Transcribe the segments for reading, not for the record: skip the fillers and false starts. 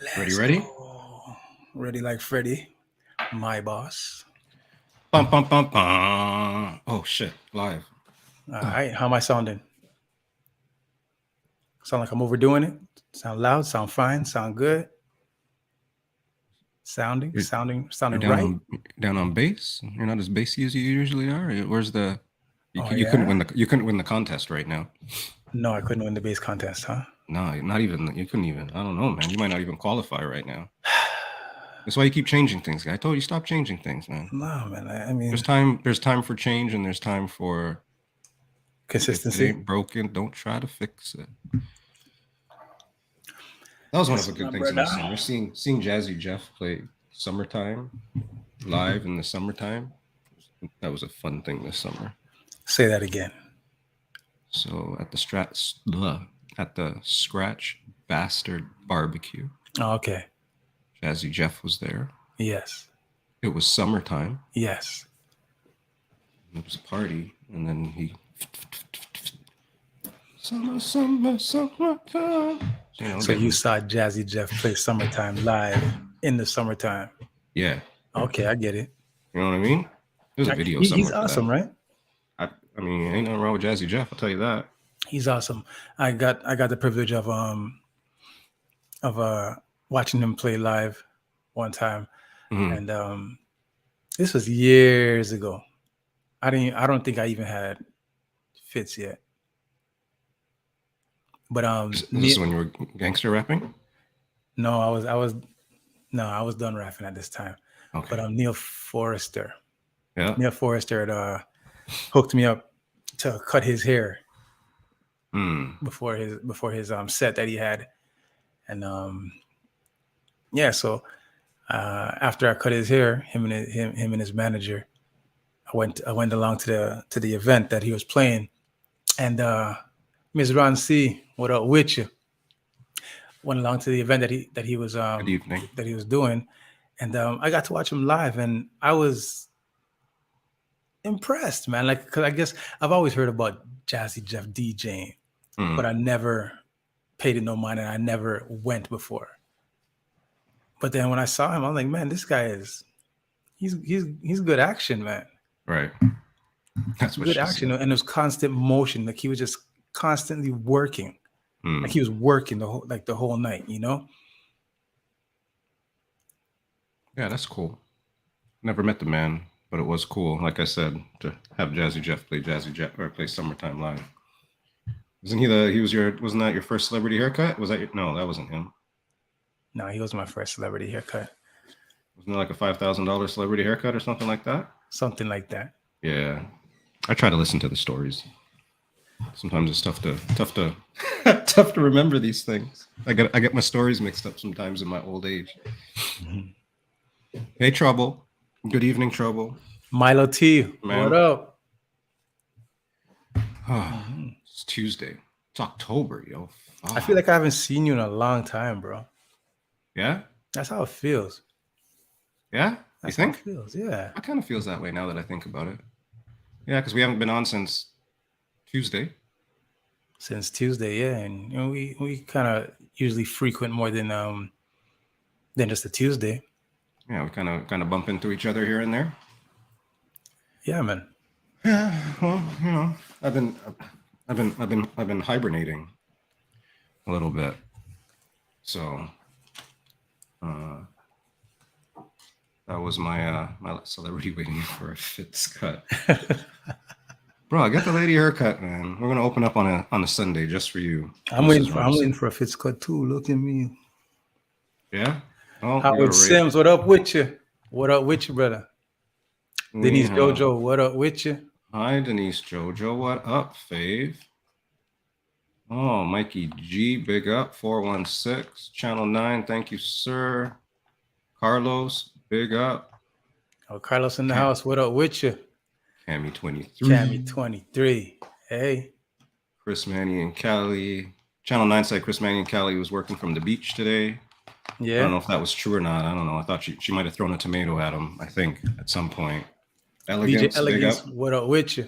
Let's go. Ready? Go. Ready like Freddy, my boss. Bum, bum, bum, bum. Oh, shit. Live. All right. How am I sounding? Sound like I'm overdoing it? Sound loud? Sound fine? Sound good? Sounding You're right? down on bass? You're not as bassy as you usually are? Where's the... You Yeah? couldn't win the contest right now. No, I couldn't win the bass contest, huh? No, not even. You couldn't even. I don't know, man. You might not even qualify right now. That's why you keep changing things. I told you stop changing things, man. No, man. I mean, there's time for change, and there's time for consistency. If it ain't broken, don't try to fix it. That was one of the good things in the summer. Seeing Jazzy Jeff play Summertime live in the summertime. That was a fun thing this summer. Say that again. So at the Scratch Bastard Barbecue. Oh, okay. Jazzy Jeff was there. Yes. It was summertime. Yes. It was a party, and then he... Summertime. So you saw Jazzy Jeff play Summertime live in the summertime. Yeah. Okay, I get it. You know what I mean? There's a video somewhere. He's awesome, right? I mean, ain't nothing wrong with Jazzy Jeff. I'll tell you that. He's awesome. I got the privilege of watching him play live one time, and this was years ago. I don't think I even had fits yet. But This is when you were gangster rapping? No, I was done rapping at this time. Okay. But Neil Forrester. Yeah. Neil Forrester had hooked me up to cut his hair before his set that he had, and so after I cut his hair, him and his manager, I went along to the event that he was playing, and Ms. Ron C, what up with you? Went along to the event that he was Good evening. that he was doing, and I got to watch him live, and I was impressed, man. Like, because I guess I've always heard about Jazzy Jeff DJing, but I never paid it no mind, and I never went before. But then when I saw him, I'm like, man, this guy he's good action, man. Right. That's what good action, said. And it was constant motion. Like he was just constantly working. Like he was working the whole night, you know? Yeah, that's cool. Never met the man, but it was cool, like I said, to have Jazzy Jeff play Summertime live. Wasn't that your first celebrity haircut? No, that wasn't him. No, he was my first celebrity haircut. Wasn't it like a $5,000 celebrity haircut or something like that? Something like that. Yeah. I try to listen to the stories. Sometimes it's tough to tough to remember these things. I get my stories mixed up sometimes in my old age. Hey, Trouble. Good evening, Trouble. Milo T. Man. What up? It's Tuesday. It's October, yo. I feel like I haven't seen you in a long time, bro. Yeah? That's how it feels. Yeah? That's you think? How it feels, yeah. It kind of feels that way now that I think about it. Yeah, because we haven't been on since Tuesday. Since Tuesday, yeah. And we kind of usually frequent more than just a Tuesday. Yeah, we kind of bump into each other here and there. Yeah, man. Yeah, well, you know, I've been hibernating a little bit. So that was my celebrity waiting for a fits cut. Bro, I got the lady haircut, man. We're gonna open up on a Sunday just for you. I'm waiting for a fits cut too. Look at me. Yeah. Oh, Howard Sims, what up with you? What up with you, brother? Denise Jojo, what up with you? Hi, Denise Jojo. What up, fave? Oh, Mikey G, big up. 416, Channel 9. Thank you, sir. Carlos, big up. Oh, Carlos in the house. What up with you? Cammy 23. Cammy 23. Hey. Chris Manny and Cali. Channel 9 said Chris Manny and Cali was working from the beach today. Yeah. I don't know if that was true or not. I don't know. I thought she might have thrown a tomato at him, I think, at some point. Elegance, BJ Elegance, what up with you?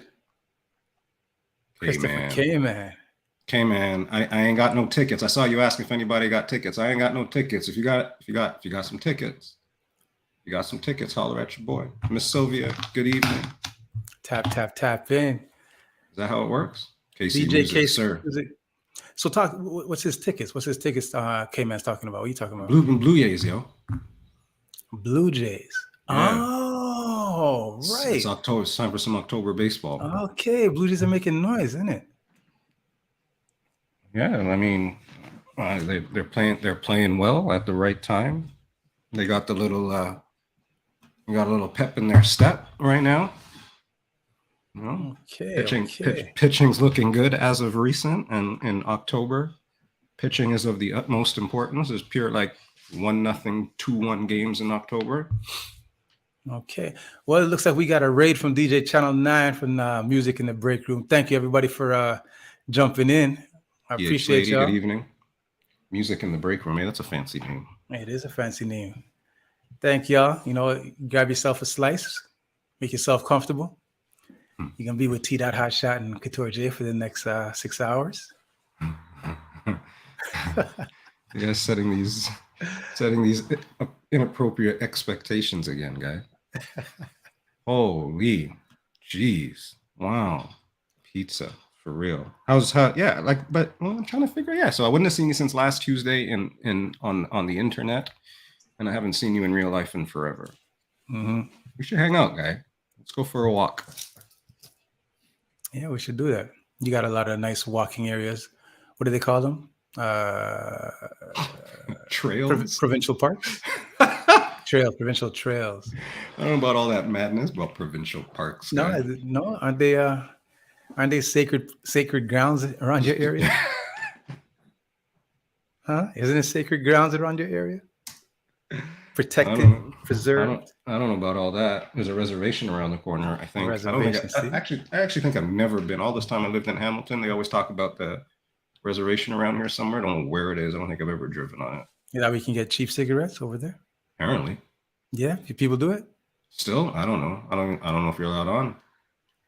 Christopher K, man. Okay, man, I ain't got no tickets. I saw you ask if anybody got tickets. I ain't got no tickets. If you got some tickets, holler at your boy. Miss Sylvia, good evening. Tap in. Is that how it works? KC DJ Music, KC sir. Music. So what's his tickets? What's his tickets K-Man's talking about? What are you talking about? Blue Jays, yo. Blue Jays. Yeah. Oh, right. It's October. It's time for some October baseball. Okay, Blue Jays are making noise, isn't it? Yeah, I mean, they're playing well at the right time. They got the little pep in their step right now. You know, pitching's looking good as of recent, and in October, pitching is of the utmost importance. There's pure like 1-0, 2-1 games in October. Okay. Well, it looks like we got a raid from DJ Channel 9 from Music in the Break Room. Thank you, everybody, for jumping in. I appreciate y'all. Good evening. Music in the Break Room. Hey, that's a fancy name. It is a fancy name. Thank y'all. You know, grab yourself a slice. Make yourself comfortable. You're going to be with TdotHotShot and Couture J for the next 6 hours. You guys setting these inappropriate expectations again, guy. Holy jeez. Wow. Pizza for real. Yeah, like, but I'm trying to figure. Yeah, so I wouldn't have seen you since last Tuesday on the internet, and I haven't seen you in real life in forever. We should hang out, guy. Let's go for a walk. Yeah, we should do that. You got a lot of nice walking areas. What do they call them? Trails? Provincial parks? Provincial trails. I don't know about all that madness about provincial parks. No, aren't they sacred grounds around your area? Huh? Isn't it sacred grounds around your area? Protected, preserved. I don't know about all that. There's a reservation around the corner, I think. I actually think I've never been. All this time I lived in Hamilton, they always talk about the reservation around here somewhere. I don't know where it is. I don't think I've ever driven on it. Yeah, we can get cheap cigarettes over there. Apparently. Yeah, people do it. Still, I don't know. I don't know if you're allowed on.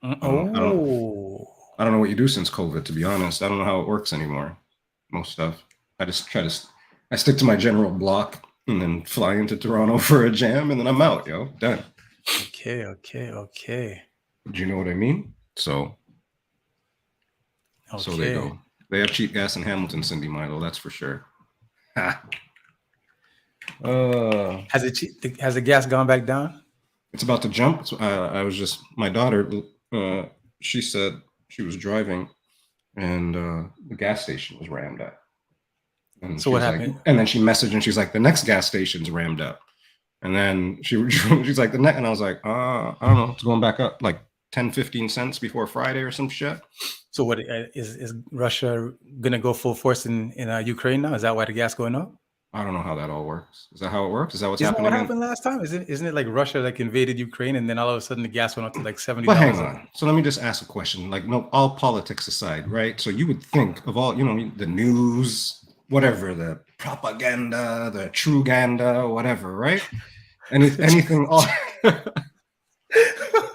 I don't know what you do since COVID, to be honest. I don't know how it works anymore. Most stuff. I stick to my general block and then fly into Toronto for a jam, and then I'm out, yo. Done. Okay. Do you know what I mean? So there you go. They have cheap gas in Hamilton, Cindy Milo, that's for sure. Has the gas gone back down? It's about to jump. My daughter, she said she was driving and the gas station was rammed up. And so what happened? And then she messaged and she's like, the next gas station's rammed up. And then she's like, and I was like, I don't know, it's going back up like 10-15 cents before Friday or some shit. So what is Russia gonna go full force in Ukraine now? Is that why the gas going up? I don't know how that all works. Is that how it works? Is that what's happening? What happened last time? Isn't it like Russia like invaded Ukraine and then all of a sudden the gas went up to like $70? But hang on. So let me just ask a question. Like, no, all politics aside, right? So you would think of all, the news, whatever, the propaganda, the truganda, whatever, right? Anything all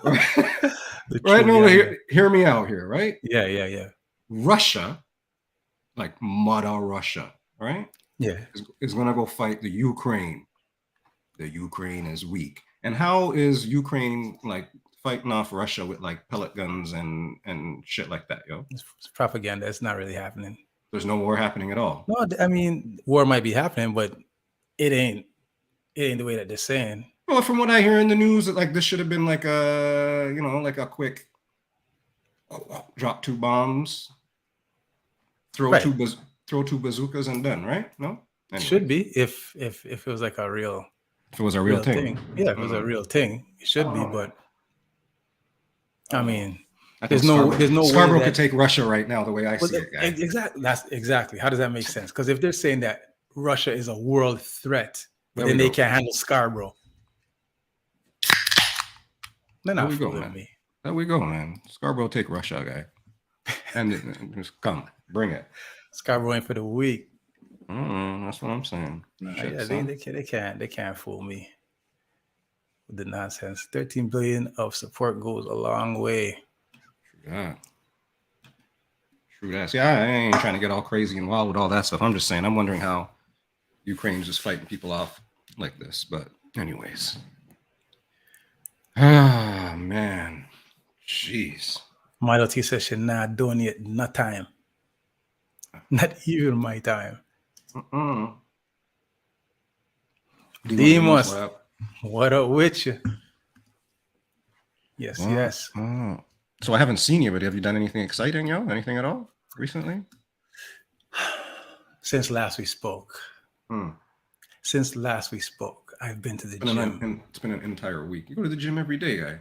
right? No, hear me out here, right? Yeah. Russia, like Mother Russia, right? Yeah. Is going to go fight the Ukraine. The Ukraine is weak. And how is Ukraine like fighting off Russia with like pellet guns and shit like that, yo? It's propaganda. It's not really happening. There's no war happening at all. No, I mean, war might be happening, but it ain't the way that they're saying. Well, from what I hear in the news, like this should have been like like a quick drop 2 bombs, throw two bazookas and done, right? No? Anyway. Should be if it was like a real. If it was a real thing. Yeah, if it was a real thing, it should be. But I mean, there's no Scarborough way could take Russia right now, the way I see it, guys. Exactly. That's exactly. How does that make sense? Because if they're saying that Russia is a world threat, but then they can't handle Scarborough, they're not fooling me. There we go, man. Scarborough take Russia, guy, and just come, bring it. Scarborough ain't for the weak. That's what I'm saying. They can't fool me with the nonsense. 13 billion of support goes a long way. True that. See, I ain't trying to get all crazy and wild with all that stuff. I'm just saying, I'm wondering how Ukraine's just fighting people off like this. But anyways. Ah, man. Jeez. Milo T says she not donate no time. Not even my time. Demos, what up with you? Yes, yes. So I haven't seen you, but have you done anything exciting, yo? Anything at all recently? Since last we spoke. Since last we spoke, I've been to the gym. It's been an entire week. You go to the gym every day, guy.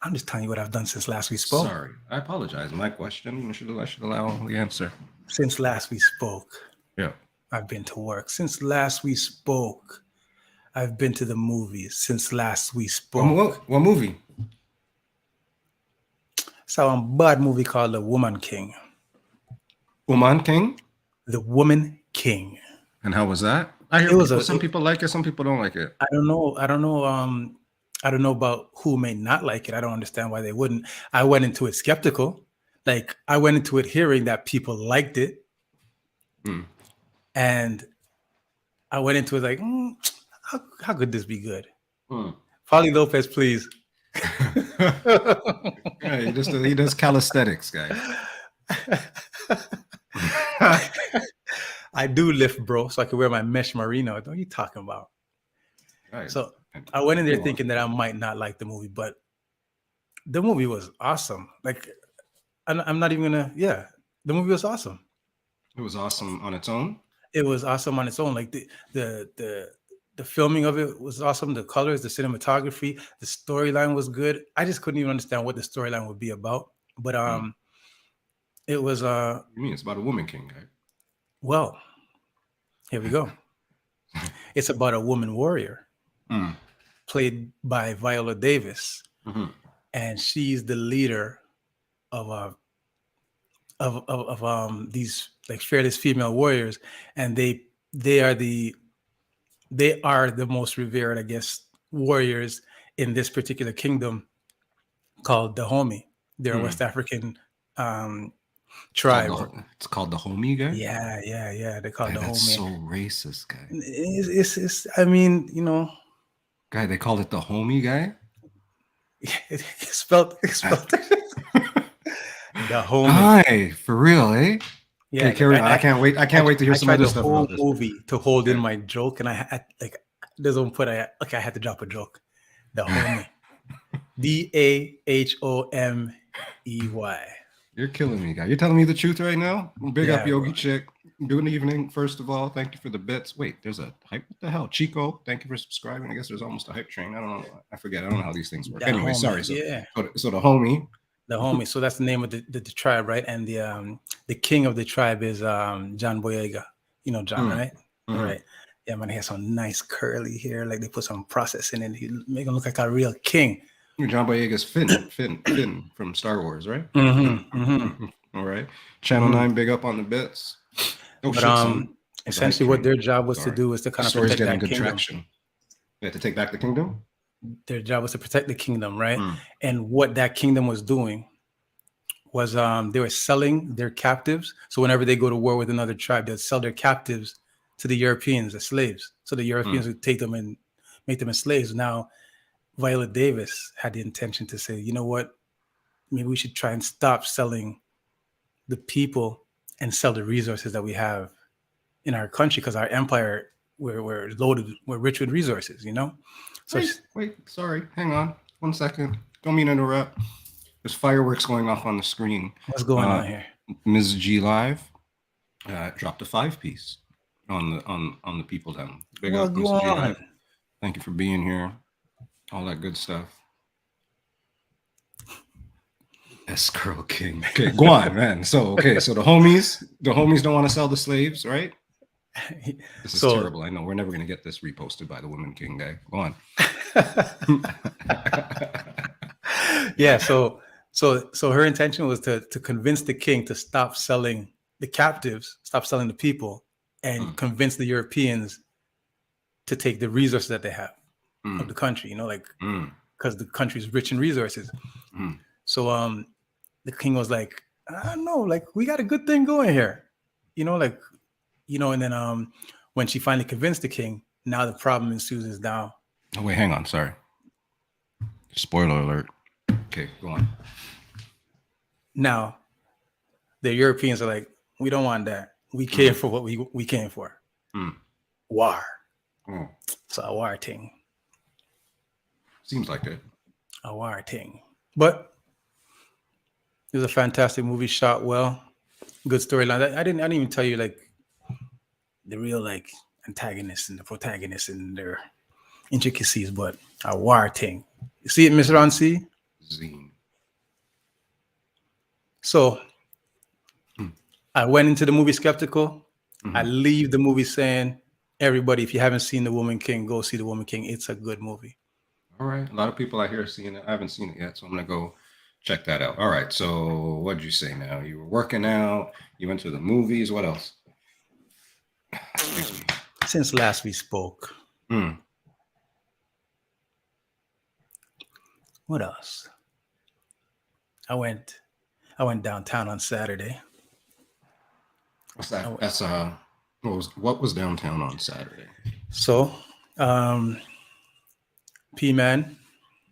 I'm just telling you what I've done since last we spoke. Sorry, I apologize. My question, I should allow the answer. Since last we spoke, yeah, I've been to work. Since last we spoke, I've been to the movies. Since last we spoke. What movie? Saw a bad movie called The Woman King. Woman King? The Woman King. And how was that? I hear some people like it, some people don't like it. I don't know. I don't know about who may not like it. I don't understand why they wouldn't. I went into it skeptical. Like, I went into it hearing that people liked it. And I went into it like, how could this be good? Paulie Lopez, please. Yeah, he does calisthenics, guys. I do lift, bro, so I can wear my mesh merino. What are you talking about? Right. So I went in there thinking that I might not like the movie, but the movie was awesome. Like, I'm not even gonna. Yeah, the movie was awesome. It was awesome on its own. It was awesome on its own. Like the filming of it was awesome. The colors, the cinematography, the storyline was good. I just couldn't even understand what the storyline would be about. But it was. You mean it's about a woman king, right? Well, here we go. It's about a woman warrior, played by Viola Davis, and she's the leader of these like fearless female warriors, and they are the most revered, I guess, warriors in this particular kingdom called the Homie. They're a West African tribe. It's called the Homie, guy. Yeah. They call it the Homie. That's so racist, guy. It's I mean, you know, guy. They call it the Homie, guy. It's spelled. The Homie. Hi, for real, eh? Yeah. Okay, carry on. I can't wait. I can't wait to hear some other stuff about this. Movie to hold in my joke, and I like there's one put I had to drop a joke. The Homie. DAHOMEY. You're killing me, guy. You're telling me the truth right now? Big up, Yogi Chick. Good evening, first of all. Thank you for the bits. Wait, there's a hype. What the hell? Chico, thank you for subscribing. I guess there's almost a hype train. I don't know. I forget. I don't know how these things work. Anyway, sorry. So the Homie. The Homie. So that's the name of the tribe, right? And the king of the tribe is John Boyega. You know John, right? Right. Yeah, man, he has some nice curly hair. Like they put some processing in it. He make him look like a real king. John Boyega's Finn from Star Wars, right? All right. Channel 9, big up on the bits. But essentially what their job was to do is to kind of protect that kingdom. Traction. They had to take back the kingdom? Their job was to protect the kingdom, right? And what that kingdom was doing was they were selling their captives. So whenever they go to war with another tribe, they'd sell their captives to the Europeans as slaves. So the Europeans would take them and make them as slaves. Now, Viola Davis had the intention to say, you know what, maybe we should try and stop selling the people and sell the resources that we have in our country, because our empire, we're loaded, we're rich with resources, you know? So wait, sorry, hang on 1 second. Don't mean to interrupt. There's fireworks going off on the screen. What's going on here? Ms. G Live dropped a 5-piece on the people down. Big up, Ms. G Live. Thank you for being here. All that good stuff. Escrow King. Okay, go on, man. So the homies don't want to sell the slaves, right? This is terrible. I know we're never gonna get this reposted by the Woman King guy. Go on. Yeah. So her intention was to convince the king to stop selling the captives, stop selling the people, and convince the Europeans to take the resources that they have of the country. You know, like because the country is rich in resources. So the king was like, I don't know, like we got a good thing going here, like and then when she finally convinced the king, now the problem ensues is now. Oh wait, hang on, sorry. Spoiler alert. Okay, go on. Now the Europeans are like, we don't want that. We came for what we came for. War. Oh, So a war thing. seems like it. A war thing. But it was a fantastic movie, shot well, good storyline. I didn't even tell you like the real like antagonists and the protagonists and their intricacies, but a war thing. You see it, Mr. Ronci? Zine. So I went into the movie skeptical. I leave the movie saying, everybody, if you haven't seen The Woman King, go see The Woman King. It's a good movie. All right. A lot of people out here are seeing it. I haven't seen it yet, so I'm going to go check that out. All right. So what did you say now? You were working out. You went to the movies. What else? Excuse me. Since last we spoke. What else? I went downtown on Saturday. What's that? That's what was downtown on Saturday? So, P-Man.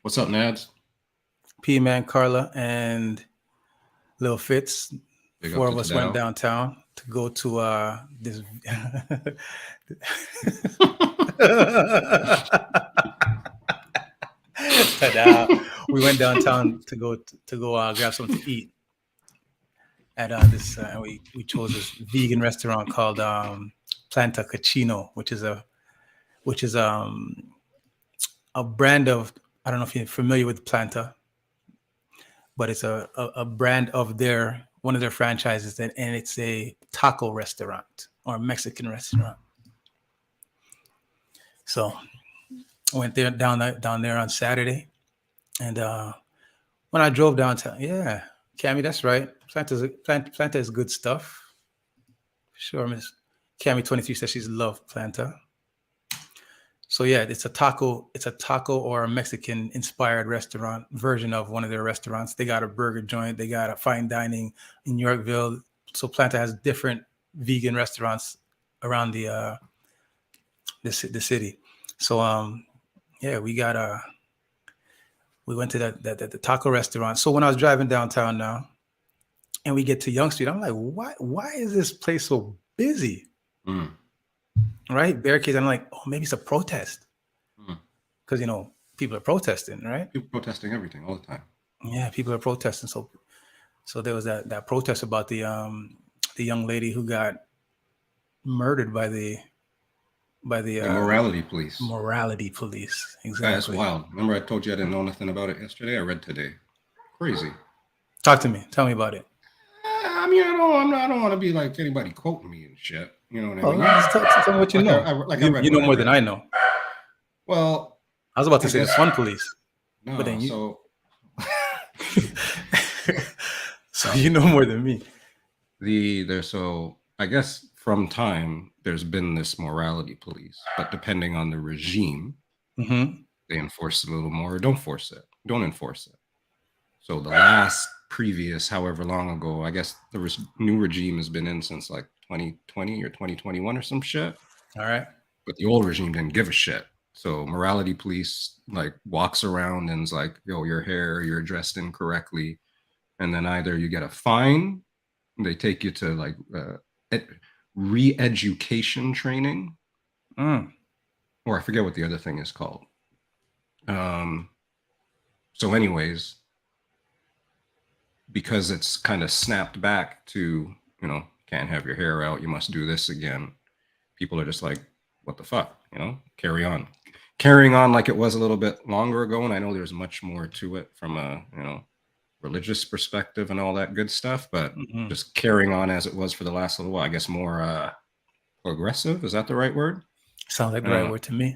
What's up, Nads? P-Man, Carla, and Lil Fitz. Four of us went downtown to go to this. We went downtown to go grab something to eat at this. We chose this vegan restaurant called Planta Cucino, which is a brand of, I don't know if you're familiar with Planta, but it's a brand of one of their franchises, and it's a taco restaurant or a Mexican restaurant. So I went there down there on Saturday, and when I drove downtown, yeah, Cammy, that's right. Planta is good stuff. Sure, Miss Cammy 23 says she's loved Planta. So yeah, it's a taco or a Mexican inspired restaurant version of one of their restaurants. They got a burger joint, they got a fine dining in Yorkville. So Planta has different vegan restaurants around the city. So yeah, we went to the taco restaurant. So when I was driving downtown now, and we get to Young Street, I'm like, why is this place so busy? Right? Barricades. I'm like, oh, maybe it's a protest. Because, people are protesting, right? People protesting everything all the time. Yeah, people are protesting. So there was that protest about the young lady who got murdered by the morality police. Morality police. Exactly. That's wild. Remember I told you I didn't know nothing about it yesterday? I read today. Crazy. Talk to me. Tell me about it. I mean, I don't want to be like anybody quoting me and shit. You know what I mean? Tell me what you know. You know more than I know. Well, I was about to say the fun police. No, but then you... so so you know more than me. So I guess from time there's been this morality police, but depending on the regime, they enforce it a little more or don't enforce it. So the last previous, however long ago, I guess the new regime has been in since like 2020 or 2021 or some shit. All right. But the old regime didn't give a shit. So morality police like walks around and is like, yo, your hair, you're dressed incorrectly. And then either you get a fine, they take you to like re-education training, or I forget what the other thing is called. So anyways, because it's kind of snapped back to, can't have your hair out, you must do this again. People are just like, what the fuck, carrying on like it was a little bit longer ago. And I know there's much more to it from a, religious perspective and all that good stuff, but just carrying on as it was for the last little while, I guess more progressive. Is that the right word? Sounds like the right word to me.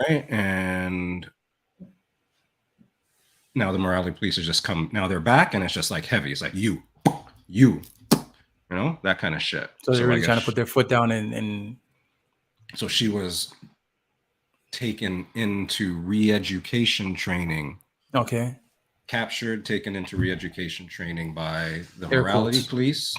Right. And now the morality police has just come, now they're back and it's just like heavy. It's like you, that kind of shit. So they're really trying to put their foot down and so she was taken into re-education training. Okay. captured, taken into re-education training by the Air morality quotes. police.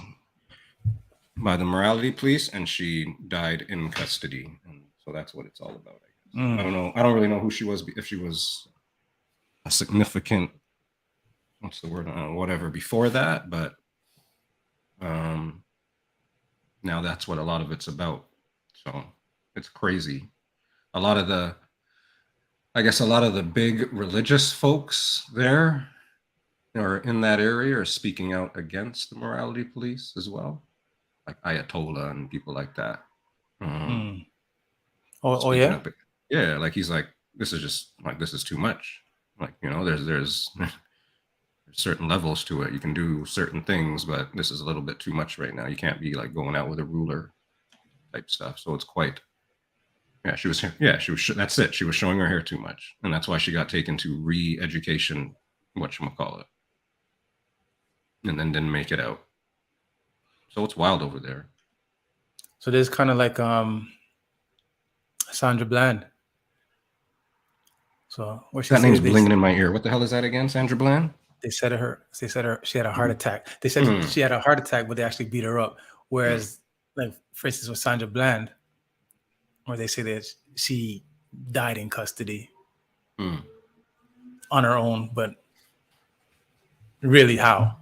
By the morality police, and she died in custody. And so that's what it's all about, I guess. I don't know. I don't really know who she was, if she was a significant, what's the word, whatever, before that, but now that's what a lot of it's about. So it's crazy. A lot of the big religious folks there or in that area are speaking out against the morality police as well, like Ayatollah and people like that. Oh yeah. Up, yeah, like he's like, this is just like, this is too much. Like, you know, there's certain levels to it. You can do certain things, but this is a little bit too much right now. You can't be like going out with a ruler type stuff. So it's quite. Yeah, she was. Yeah, she was. That's it. She was showing her hair too much, and that's why she got taken to re-education, whatchamacallit, and then didn't make it out. So it's wild over there. So there's kind of like Sandra Bland. So what she that name's said, blinging in my ear. What the hell is that again, Sandra Bland? They said she had a heart attack. They said she had a heart attack, but they actually beat her up. Whereas, like for instance, with Sandra Bland, where they say that she died in custody on her own, but really how?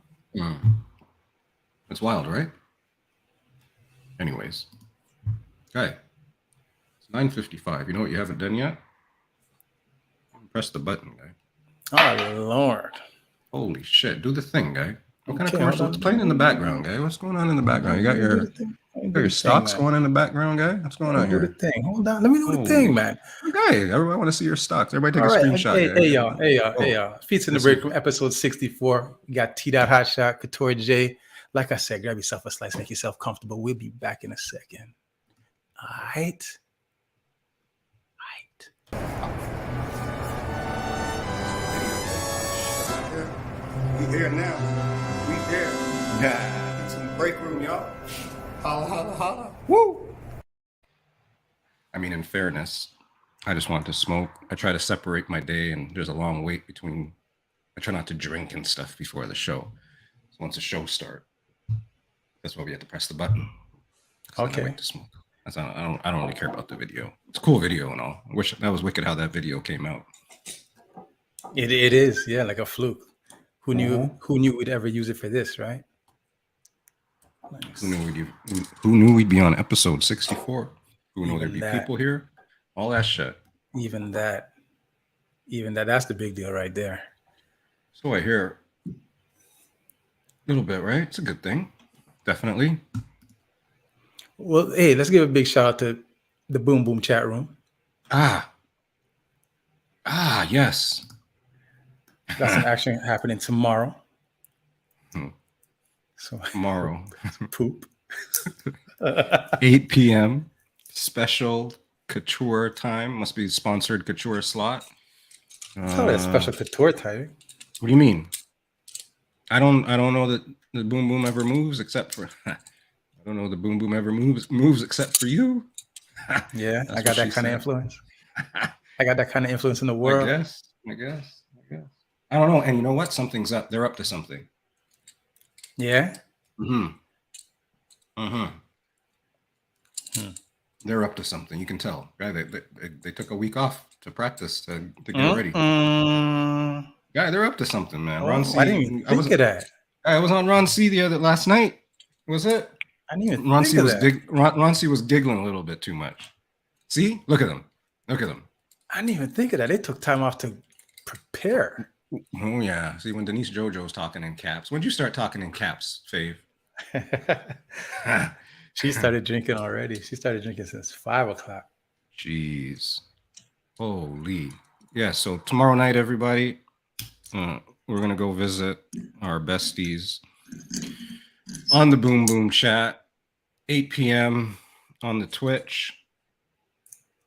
It's wild, right? Anyways, okay, it's 9:55. You know what you haven't done yet? Press the button, guy. Oh Lord! Holy shit! Do the thing, guy. What kind of commercial? It's playing in the background, guy. What's going on in the background? You got your stocks going in the background, guy. What's going on here? Do the thing. Hold on. Let me do the thing, man. Okay, everybody want to see your stocks. Everybody take a screenshot. Hey, y'all. Feats in the break room, episode 64. You got TdotHotShot, Couture J. Like I said, grab yourself a slice, make yourself comfortable. We'll be back in a second. All right. We here now. We here. Yeah. It's in the break room, y'all. Holla, holla, holla. Woo! I mean, in fairness, I just want to smoke. I try to separate my day, and there's a long wait between. I try not to drink and stuff before the show. So once the show starts, that's why we have to press the button. Okay. I like to smoke. I don't really care about the video. It's a cool video and all. I wish that was wicked how that video came out. It is, yeah, like a fluke. Who knew we'd ever use it for this, right? Nice. Who knew we'd be on episode 64? Who knew there'd be people here? All that shit. Even that. That's the big deal right there. So I hear a little bit, right? It's a good thing. Definitely. Well, hey, let's give a big shout out to the Boom Boom chat room. Yes. Got some action happening tomorrow. So tomorrow. Poop. 8 p.m. Special couture time. Must be sponsored couture slot. It's not a special couture time. What do you mean? I don't know that the Boom Boom ever moves except for I don't know the Boom Boom ever moves except for you. Yeah, I got that kind of influence. I got that kind of influence in the world. I guess. I don't know. And you know what? Something's up. They're up to something. Yeah. They're up to something. You can tell. Right? They took a week off to practice to get ready. Yeah, they're up to something, man. Ron C. I didn't even think of that. I was on Ron C last night. Was it? I didn't even think of that. Ron C was giggling a little bit too much. See? Look at them. I didn't even think of that. They took time off to prepare. Oh, yeah. See, when Denise JoJo's talking in caps. When'd you start talking in caps, Fave? She started drinking already. She started drinking since 5 o'clock. Jeez. Holy. Yeah, so tomorrow night, everybody, we're going to go visit our besties on the Boom Boom chat, 8 p.m. on the Twitch.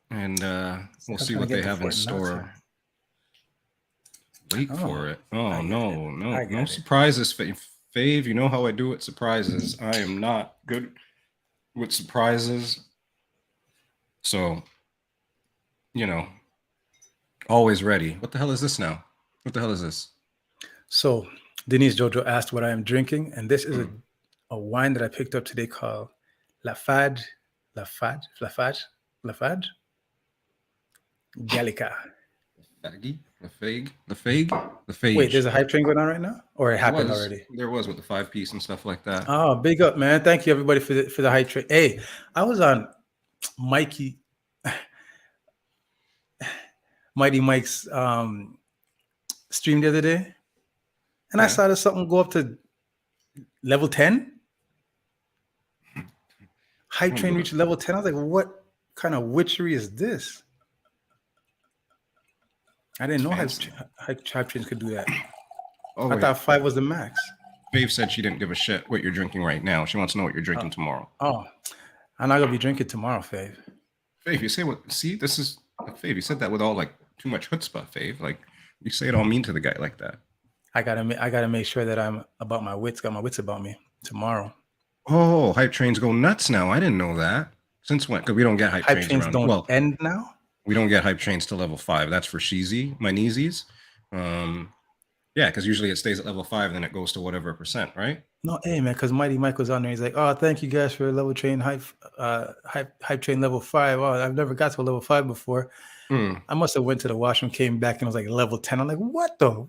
And we'll see what they have in store. Wait for it. Oh, no surprises, Fave. You know how I do it, surprises. I am not good with surprises. So, always ready. What the hell is this now? What the hell is this? So Denise Jojo asked what I am drinking, and this is a wine that I picked up today called Lafage Gallica. The Fage. Wait, there's a hype train going on right now, or it happened was, already? There was with the 5-piece and stuff like that. Oh, big up, man! Thank you everybody for the hype train. Hey, I was on Mighty Mike's stream the other day, and I saw there's something go up to level 10. Hype train reached level 10. I was like, what kind of witchery is this? I didn't know hype trains could do that. I thought 5 was the max. Fave said she didn't give a shit what you're drinking right now. She wants to know what you're drinking tomorrow. Oh, I'm not gonna be drinking tomorrow, Fave. Fave, you say what? See, this is Fave. You said that with all like too much chutzpah, Fave. Like you say it all mean to the guy like that. I gotta make sure that I'm about my wits. Got my wits about me tomorrow. Oh, hype trains go nuts now. I didn't know that. Since when? Because we don't get hype trains around. Don't end now. We don't get hype trains to level 5. That's for Sheezy, my kneesies. Yeah, because usually it stays at level 5, and then it goes to whatever percent, right? No, hey man, because Mighty Mike was on there. He's like, "Oh, thank you guys for level train hype train level 5. Oh, I've never got to a level 5 before." I must have went to the washroom, came back, and was like level 10. I'm like, "What the?"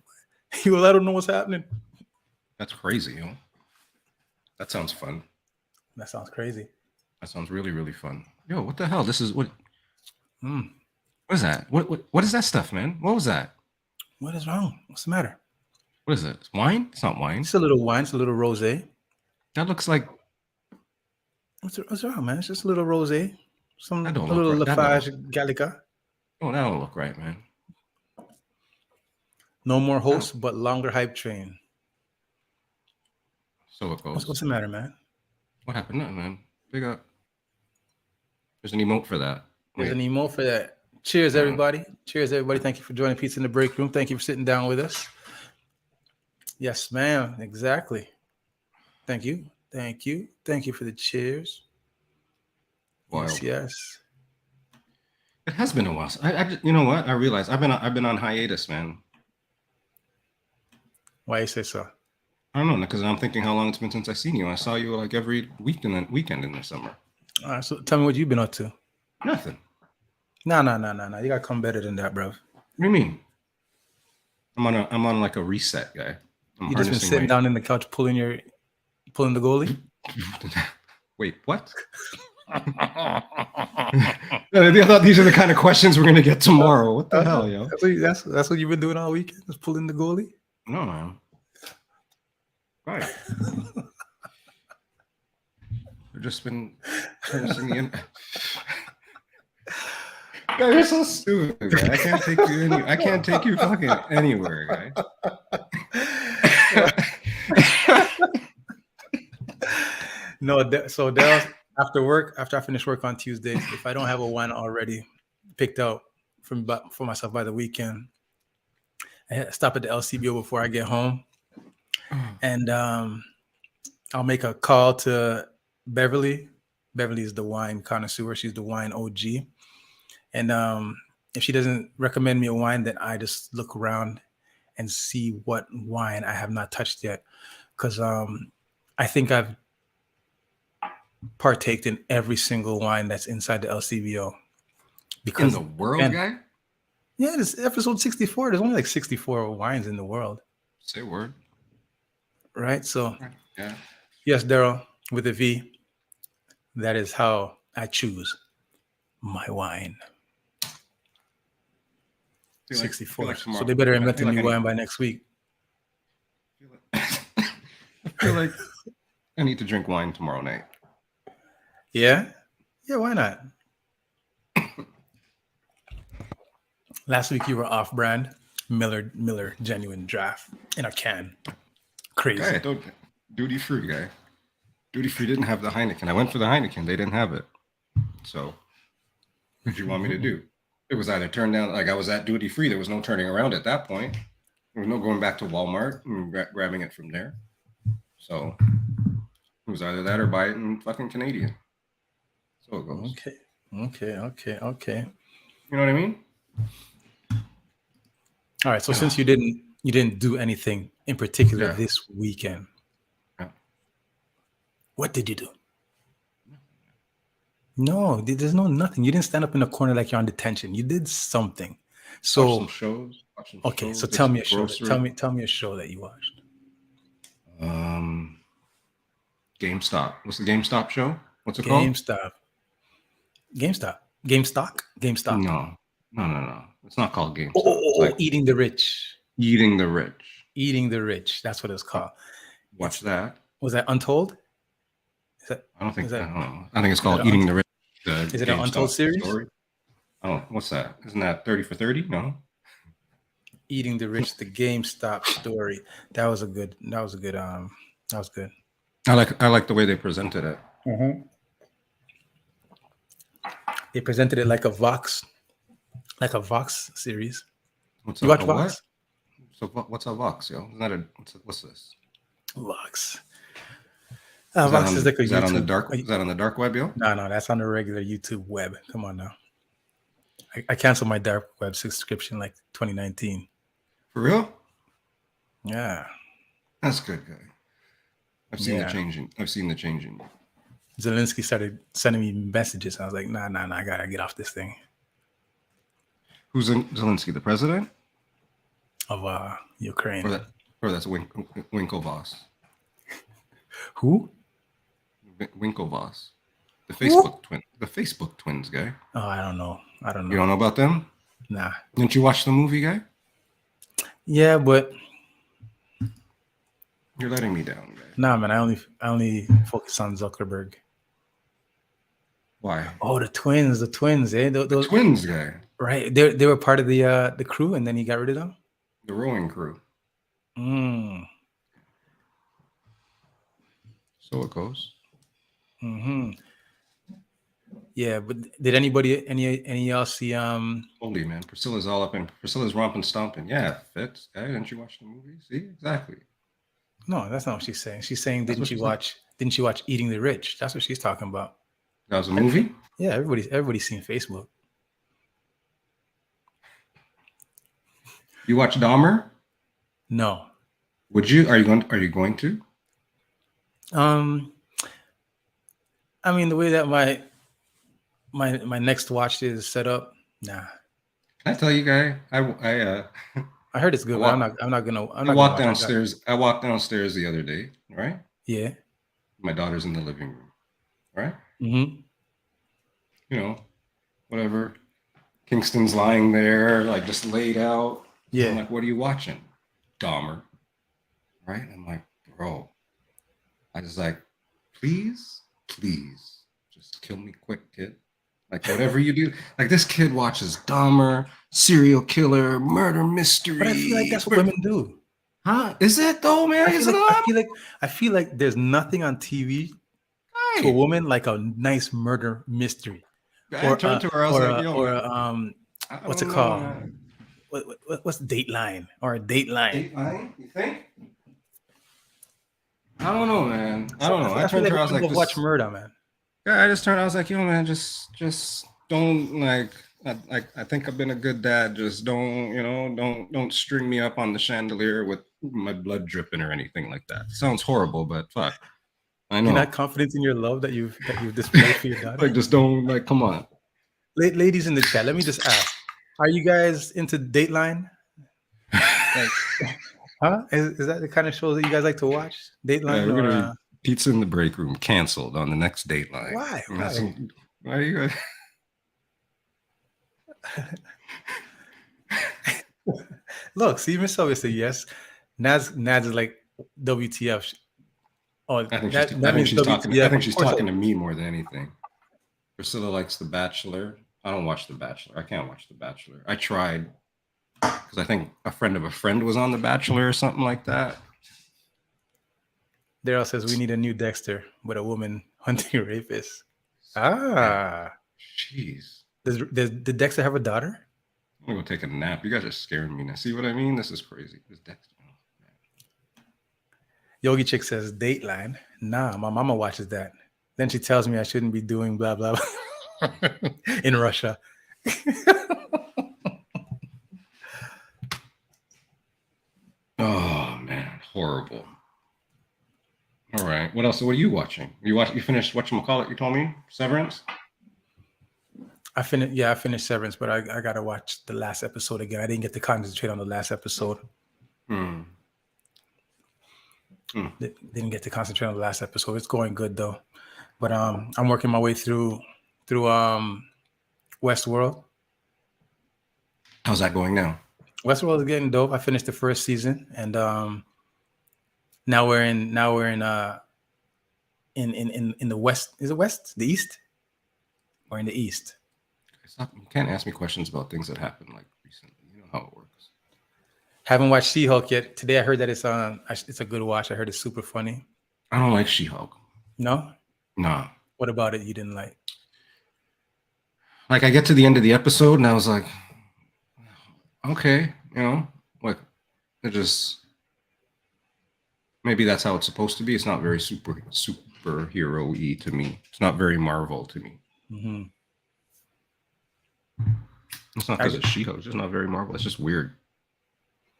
He goes, "I don't know what's happening." That's crazy, yo. That sounds fun. That sounds crazy. That sounds really, really fun. Yo, what the hell? This is what? What is that? What is that stuff, man? What was that? What is wrong? What's the matter? What is it? It's wine? It's not wine. It's a little wine. It's a little rosé. That looks like. What's wrong, man? It's just a little rosé. A little Lafage Gallica. Oh, that don't look right, man. No more hosts, but longer hype train. So it goes. What's the matter, man? What happened? Nothing, man. Big up. There's an emote for that. There's an emote for that. Cheers, everybody. Cheers, everybody. Thank you for joining Pizza in the Break Room. Thank you for sitting down with us. Yes, ma'am. Exactly. Thank you. Thank you. Thank you for the cheers. Wild. Yes. It has been a while. You know what? I realized I've been on hiatus, man. Why you say so? I don't know, because I'm thinking how long it's been since I seen you. I saw you like every weekend in the summer. All right, so tell me what you've been up to. Nothing. No. You gotta come better than that, bro. What do you mean? I'm on like a reset, guy. You just been sitting down in the couch pulling the goalie? Wait, what? I thought these are the kind of questions we're gonna get tomorrow. What the hell, yo? That's what you've been doing all weekend? Just pulling the goalie? No, man. Right. I've just been turning the in. Guy, you're so stupid, guy. I can't take you fucking anywhere, guy. No, so Dale, after I finish work on Tuesdays, if I don't have a wine already picked out for myself by the weekend, I stop at the LCBO before I get home, and I'll make a call to Beverly. Beverly is the wine connoisseur. She's the wine OG. And if she doesn't recommend me a wine, then I just look around and see what wine I have not touched yet. Because I think I've partaked in every single wine that's inside the LCBO. Because in the world, guy? Yeah, this episode 64. There's only like 64 wines in the world. Say word. Right? So, yeah. Yes, Daryl, with a V, that is how I choose my wine. 64. Like so they better invent a new wine by next week. I feel like I need to drink wine tomorrow night. Yeah? Yeah, why not? Last week you were off-brand. Miller Genuine Draft in a can. Crazy. Guy, duty free, guy. Duty free didn't have the Heineken. I went for the Heineken. They didn't have it. So what did you want me to do? It was either turned down, like I was at duty free. There was no turning around at that point. There was no going back to Walmart and grabbing it from there. So it was either that or buy it in fucking Canadian. So it goes. Okay. You know what I mean? All right. So since you didn't You didn't do anything in particular Yeah. this weekend. Yeah. What did you do? No, there's no nothing. You didn't stand up in the corner like you're on detention. You did something. Watch So some shows. Watch some okay, shows. so Did tell some me a show. grocery. Tell me a show that you watched. GameStop. What's the GameStop show? What's it called? GameStop. GameStop. No. It's not called GameStop. It's Oh, like Eating the Rich. Eating the Rich. Eating the Rich. That's what it's called. Watch that. Was that Untold? I don't think. that- I don't know. I think it's called that Eating the Rich. Is it an Untold series? Story. Oh, what's that? Isn't that 30 for 30? No. Eating the Rich, the GameStop story. That was good. That was good. I like the way they presented it. They presented it like a Vox series. What's You watch Vox? So what's a Vox, yo? Isn't that what's this? Vox. Is Vox is like a is that on the YouTube. dark? Is that on the dark web, yo? No, that's on the regular YouTube web. Come on now. I canceled my dark web subscription like 2019. For real? Yeah. That's good, guy. I've seen Yeah. the changing. I've seen the changing. Zelensky started sending me messages. I was like, nah, I gotta get off this thing Who's in Zelensky? The president? of Ukraine. Or that's Winklevoss. Who? Winklevoss. The Facebook twins guy. Oh, I don't know. You don't know about them? Nah. Didn't you watch the movie, guy? Yeah, but You're letting me down, guy. nah, man. I only focus on Zuckerberg. Why? Oh, the twins, eh? Those Twins guy. right. They were part of the crew, and then he got rid of them. The rowing crew. So it goes. Yeah, but did any else see Holy man, Priscilla's all up in Priscilla's romping stomping. Yeah, it fits. Guy, didn't you watch the movie? See, exactly. No, that's not what she's saying. She's saying That's didn't you watch Eating the Rich? That's what she's talking about. That was a movie? Yeah, everybody's seen Facebook. You watch Dahmer? No. Would you? Are you going to? I mean, the way that my next watch is set up, nah. Can I tell you, guy? I heard it's good, but I'm not gonna. I walked downstairs. I walked downstairs the other day. Right? Yeah. My daughter's in the living room. Right? Mm-hmm. You know, whatever. Kingston's lying there, like just laid out. Yeah. I'm like, what are you watching? Dahmer. Right? I'm like, bro. I was like, please, just kill me quick, kid. Like whatever you do. Like this kid watches Dahmer, serial killer, murder mystery. But I feel like that's what women do. Huh? Is it though, man? I feel like there's nothing on TV to a woman like a nice murder mystery. I turned to her, I was like, yo, what's it called? What's Dateline or a Dateline? Dateline? You think? I don't know, man. I don't know. I feel turned to her, I was like, watch murder, man. Yeah, I just turned. I was like, yo, man, just don't like. I think I've been a good dad. Just don't string me up on the chandelier with my blood dripping or anything like that. It sounds horrible, but fuck, I know. You're not confident in your love that you've displayed for your daughter. Like, just don't like. Come on, ladies in the chat. Let me just ask: are you guys into Dateline? Like, huh? Is that the kind of shows that you guys like to watch? Dateline we're or? gonna Pizza in the Break Room canceled on the next Dateline. Why? Why are you? Look, see, Miss Sylvia said yes. Naz is like WTF. Oh, I think she's talking to me more than anything. Priscilla likes The Bachelor. I don't watch The Bachelor. I can't watch The Bachelor. I tried because I think a friend of a friend was on The Bachelor or something like that. Daryl says we need a new Dexter with a woman hunting rapists. Ah, jeez. Did Dexter have a daughter? I'm gonna go take a nap. You guys are scaring me now. See what I mean? This is crazy. This Dexter. Yogi Chick says Dateline. Nah, my mama watches that. Then she tells me I shouldn't be doing blah blah blah in Russia. Oh man, horrible. All right. What else? What are you watching? You finished whatchamacallit, you told me? Severance? I finished Severance, but I gotta watch the last episode again. I didn't get to concentrate on the last episode. Didn't get to concentrate on the last episode. It's going good though. But I'm working my way through Westworld. How's that going now? Westworld is getting dope. I finished the first season, and now we're in the west. Is it west? The east? Or in the east? Stop. You can't ask me questions about things that happened like recently. You know how it works. Haven't watched She-Hulk yet. Today I heard that it's a good watch. I heard it's super funny. I don't like She-Hulk. No? Nah. What about it you didn't like? Like I get to the end of the episode and I was like, okay, like it just maybe that's how it's supposed to be. It's not very superhero-y to me. It's not very Marvel to me. Mm-hmm. It's not because it's She-Hulk. It's just not very Marvel. It's just weird.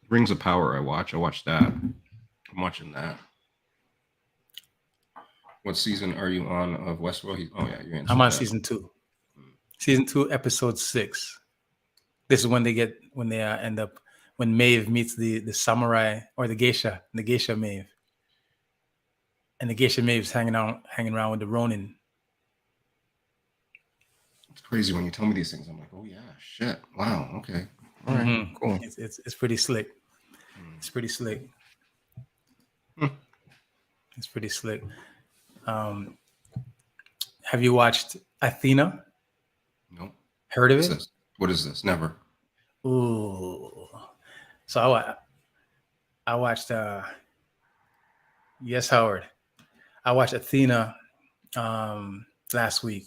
Rings of Power. I watched that. I'm watching that. What season are you on of Westworld? You're I'm on season 2. Season 2, episode 6. This is when they end up when Maeve meets the samurai or the geisha Maeve, and the geisha Maeve's hanging around with the Ronin. It's crazy when you tell me these things. I'm like, oh yeah, shit, wow, okay, all right, cool. It's pretty slick. It's pretty slick. It's pretty slick. Have you watched Athena? No. Heard of it? What is this? Never. Ooh. So I watched yes, Howard. I watched Athena last week.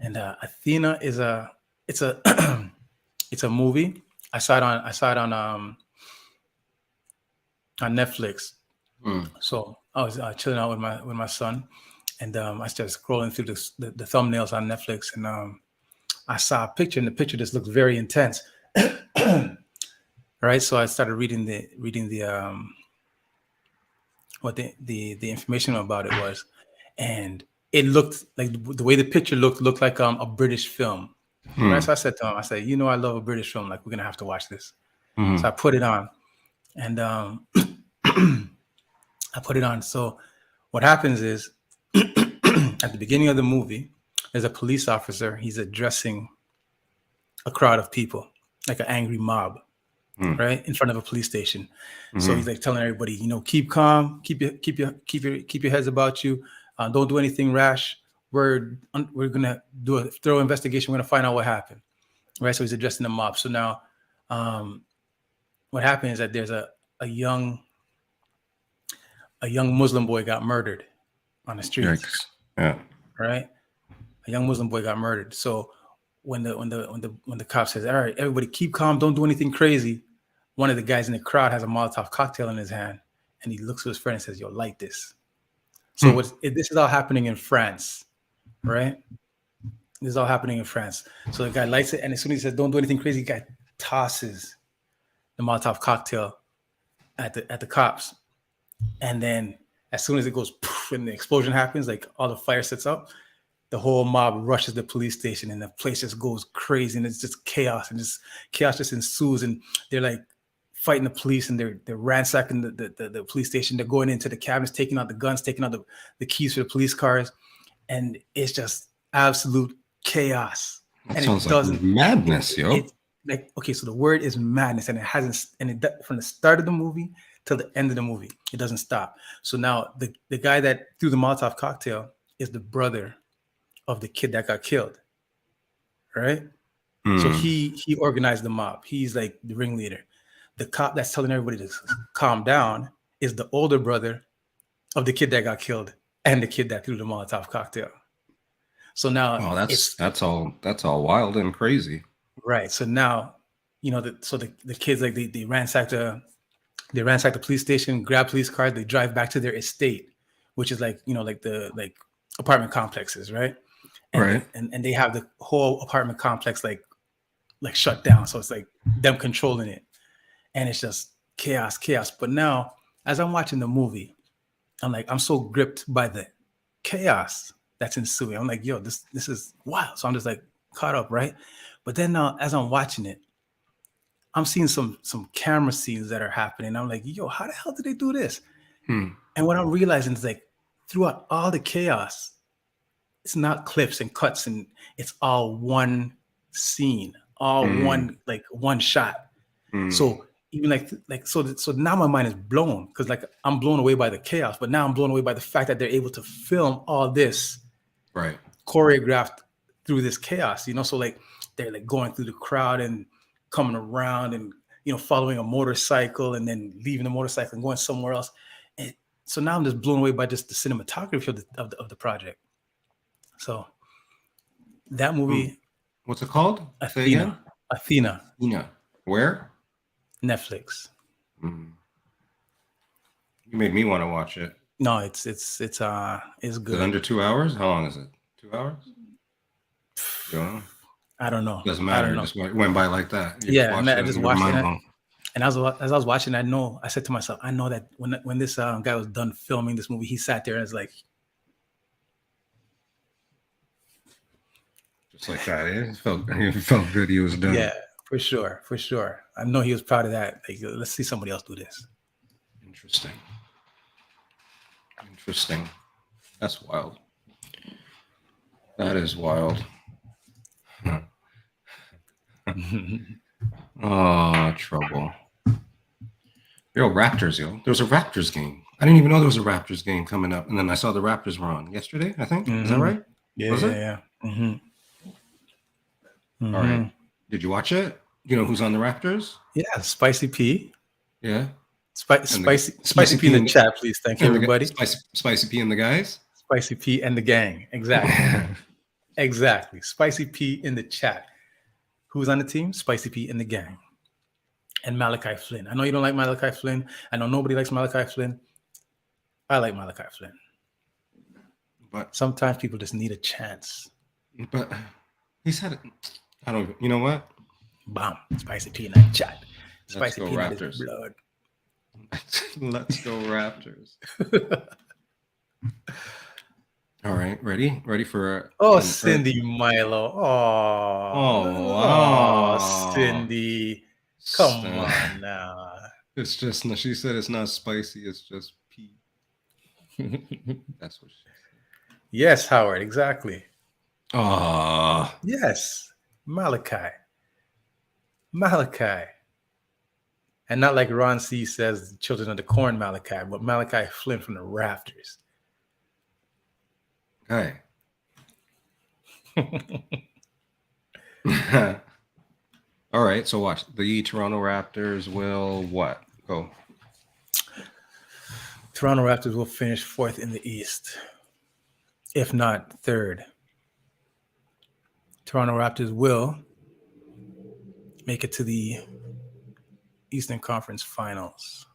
And Athena is it's a movie. I saw it on Netflix. So I was chilling out with my son, and I started scrolling through the thumbnails on Netflix, and I saw a picture, and the picture just looked very intense. Right, so I started reading the what the information about it was, and it looked like the way the picture looked like a British film. Right, so I said to him, I love a British film. Like, we're gonna have to watch this. So I put it on, and I put it on. So what happens is at the beginning of the movie, there's a police officer. He's addressing a crowd of people, like an angry mob, right, in front of a police station. So he's like telling everybody, keep calm, keep your heads about you. Don't do anything rash. We're gonna do a thorough investigation. We're gonna find out what happened, right? So he's addressing the mob. So now, what happened is that there's a young Muslim boy got murdered on the streets. Yikes. Yeah. Right. A young Muslim boy got murdered. So when the cop says, "All right, everybody, keep calm. Don't do anything crazy," one of the guys in the crowd has a Molotov cocktail in his hand, and he looks to his friend and says, "Yo, light this." So this is all happening in France, right? This is all happening in France. So the guy lights it, and as soon as he says, "Don't do anything crazy," the guy tosses the Molotov cocktail at the cops. And then as soon as it goes poof, and the explosion happens, like all the fire sets up, the whole mob rushes the police station, and the place just goes crazy, and it's just chaos, and chaos just ensues, and they're like fighting the police, and they're ransacking the police station. They're going into the cabins, taking out the guns, taking out the keys for the police cars, and it's just absolute chaos. That sounds like madness, yo. So the word is madness, and from the start of the movie till the end of the movie, it doesn't stop. So now the guy that threw the Molotov cocktail is the brother of the kid that got killed, right? So he organized the mob. He's like the ringleader. The cop that's telling everybody to calm down is the older brother of the kid that got killed and the kid that threw the Molotov cocktail. So now, that's all wild and crazy, right? So now, the kids, like they ransack the police station, grab police cars, they drive back to their estate, which is like the apartment complexes, right? Right. And they have the whole apartment complex like shut down. So it's like them controlling it. And it's just chaos, chaos. But now, as I'm watching the movie, I'm so gripped by the chaos that's ensuing. I'm like, yo, this is wild. So I'm just like caught up, right? But then now, as I'm watching it, I'm seeing some camera scenes that are happening. I'm like, yo, how the hell did they do this? And what I'm realizing is like throughout all the chaos, it's not clips and cuts, and it's all one scene, all one shot. So even so now my mind is blown because like I'm blown away by the chaos, but now I'm blown away by the fact that they're able to film all this Right. choreographed through this chaos, so like they're like going through the crowd and coming around and following a motorcycle and then leaving the motorcycle and going somewhere else. And so now I'm just blown away by just the cinematography of the project. So that movie, what's it called? Athena. Athena. Where? Netflix. You made me want to watch it. No, it's good. Is it under 2 hours? How long is it? 2 hours? You don't know? I don't know. Doesn't matter. I don't know. It just went by like that. I just watched it. And as I was watching, I said to myself, I know that when this guy was done filming this movie, he sat there and was like, just like that. It felt good. He was done. Yeah, for sure. I know he was proud of that. Like, let's see somebody else do this. Interesting. That's wild. That is wild. Oh, trouble. Yo, Raptors, yo. There was a Raptors game. I didn't even know there was a Raptors game coming up. And then I saw the Raptors were on yesterday, I think. Is that right? Yeah, was it? Yeah. All right. Did you watch it? You know who's on the Raptors? Yeah, Spicy P. Yeah. Spicy P in the chat, please. Thank you, everybody. Spicy P and the guys. Spicy P and the gang. Exactly. Exactly. Spicy P in the chat. Who's on the team? Spicy P and the gang. And Malachi Flynn. I know you don't like Malachi Flynn. I know nobody likes Malachi Flynn. I like Malachi Flynn. But sometimes people just need a chance. But he's had it. I don't. You know what? Bam. Spicy P in that chat. Spicy P in his blood. Let's go Raptors. All right, ready for Cindy Milo. Cindy, come on now. It's just she said it's not spicy. It's just pee. That's what she said. Yes, Howard. Exactly. Oh yes, Malachi. And not like Ron C says, children of the corn Malachi, but Malachi Flynn from the Raptors. Okay. All right. So watch. The Toronto Raptors will what? Go. Toronto Raptors will finish 4th in the East, if not 3rd. Toronto Raptors will make it to the Eastern Conference Finals.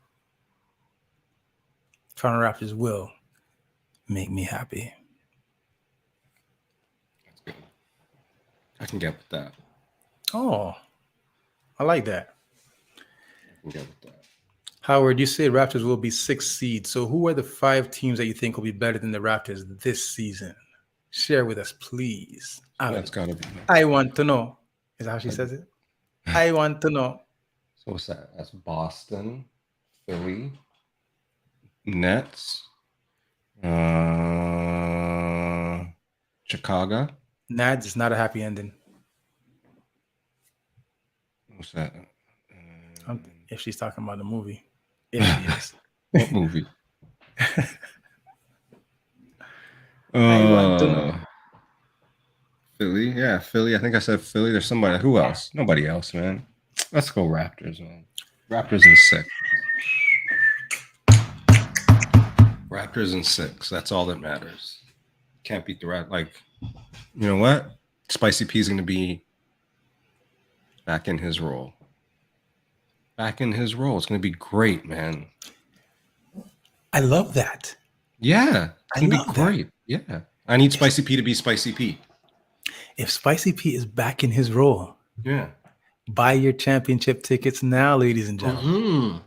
Toronto Raptors will make me happy. That's good. I can get with that. Oh, I like that. I can get with that. Howard, you say Raptors will be 6th seed. So who are the 5 teams that you think will be better than the Raptors this season? Share with us, please. That's gotta be. I want to know. Is that how she says it? I want to know. So what's that? That's Boston, Philly, Nets, Chicago. Nads is not a happy ending. What's that? If she's talking about the movie. If she is. What movie? I want to know. Philly. Yeah, Philly. I think I said Philly. There's somebody. Who else? Nobody else, man. Let's go Raptors, man. Raptors in 6. Raptors in 6. That's all that matters. Can't beat the Raptors. Like, you know what? Spicy P's going to be back in his role. Back in his role. It's going to be great, man. I love that. Yeah. It's going to be great. Yeah. I need Spicy P to be Spicy P. If Spicy P is back in his role. Yeah. Buy your championship tickets now, ladies and gentlemen.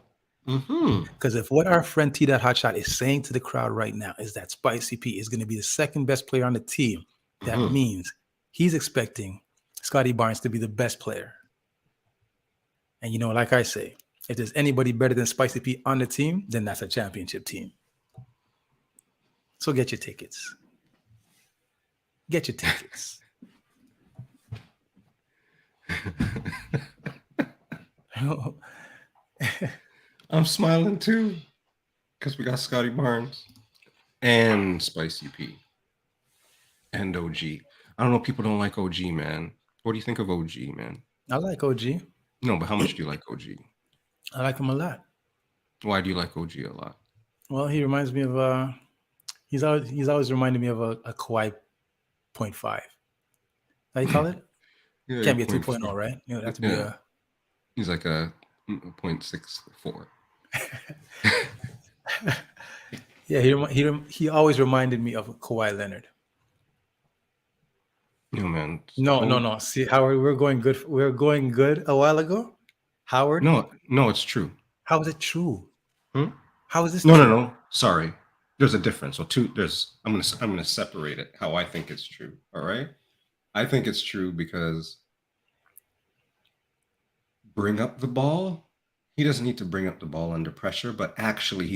Mm-hmm. Because if what our friend TdotHotShot is saying to the crowd right now is that Spicy P is going to be the second best player on the team, that Mhm. means he's expecting Scotty Barnes to be the best player. And, like I say, if there's anybody better than Spicy P on the team, then that's a championship team. So get your tickets. Get your tickets. I'm smiling too because we got Scotty Barnes and Spicy P and OG. I don't know. People don't like OG, man. What do you think of OG, man? I like OG. No, but how much do you like OG? I like him a lot. Why do you like OG a lot? Well, he reminds me of he's always reminded me of a Kawhi 0.5. How you call it? Yeah, Can't be a 0.4. 2.0, right? It would have to be Yeah. He's like a 0.64. Yeah, he always reminded me of Kawhi Leonard. No, man. No. See, Howard, we're going good. We're going good a while ago. Howard, No, it's true. how is it true? Hmm? How is this? No, true? no. Sorry. There's a difference. So I'm gonna separate it how I think it's true. All right. I think it's true because bring up the ball. He doesn't need to bring up the ball under pressure, but actually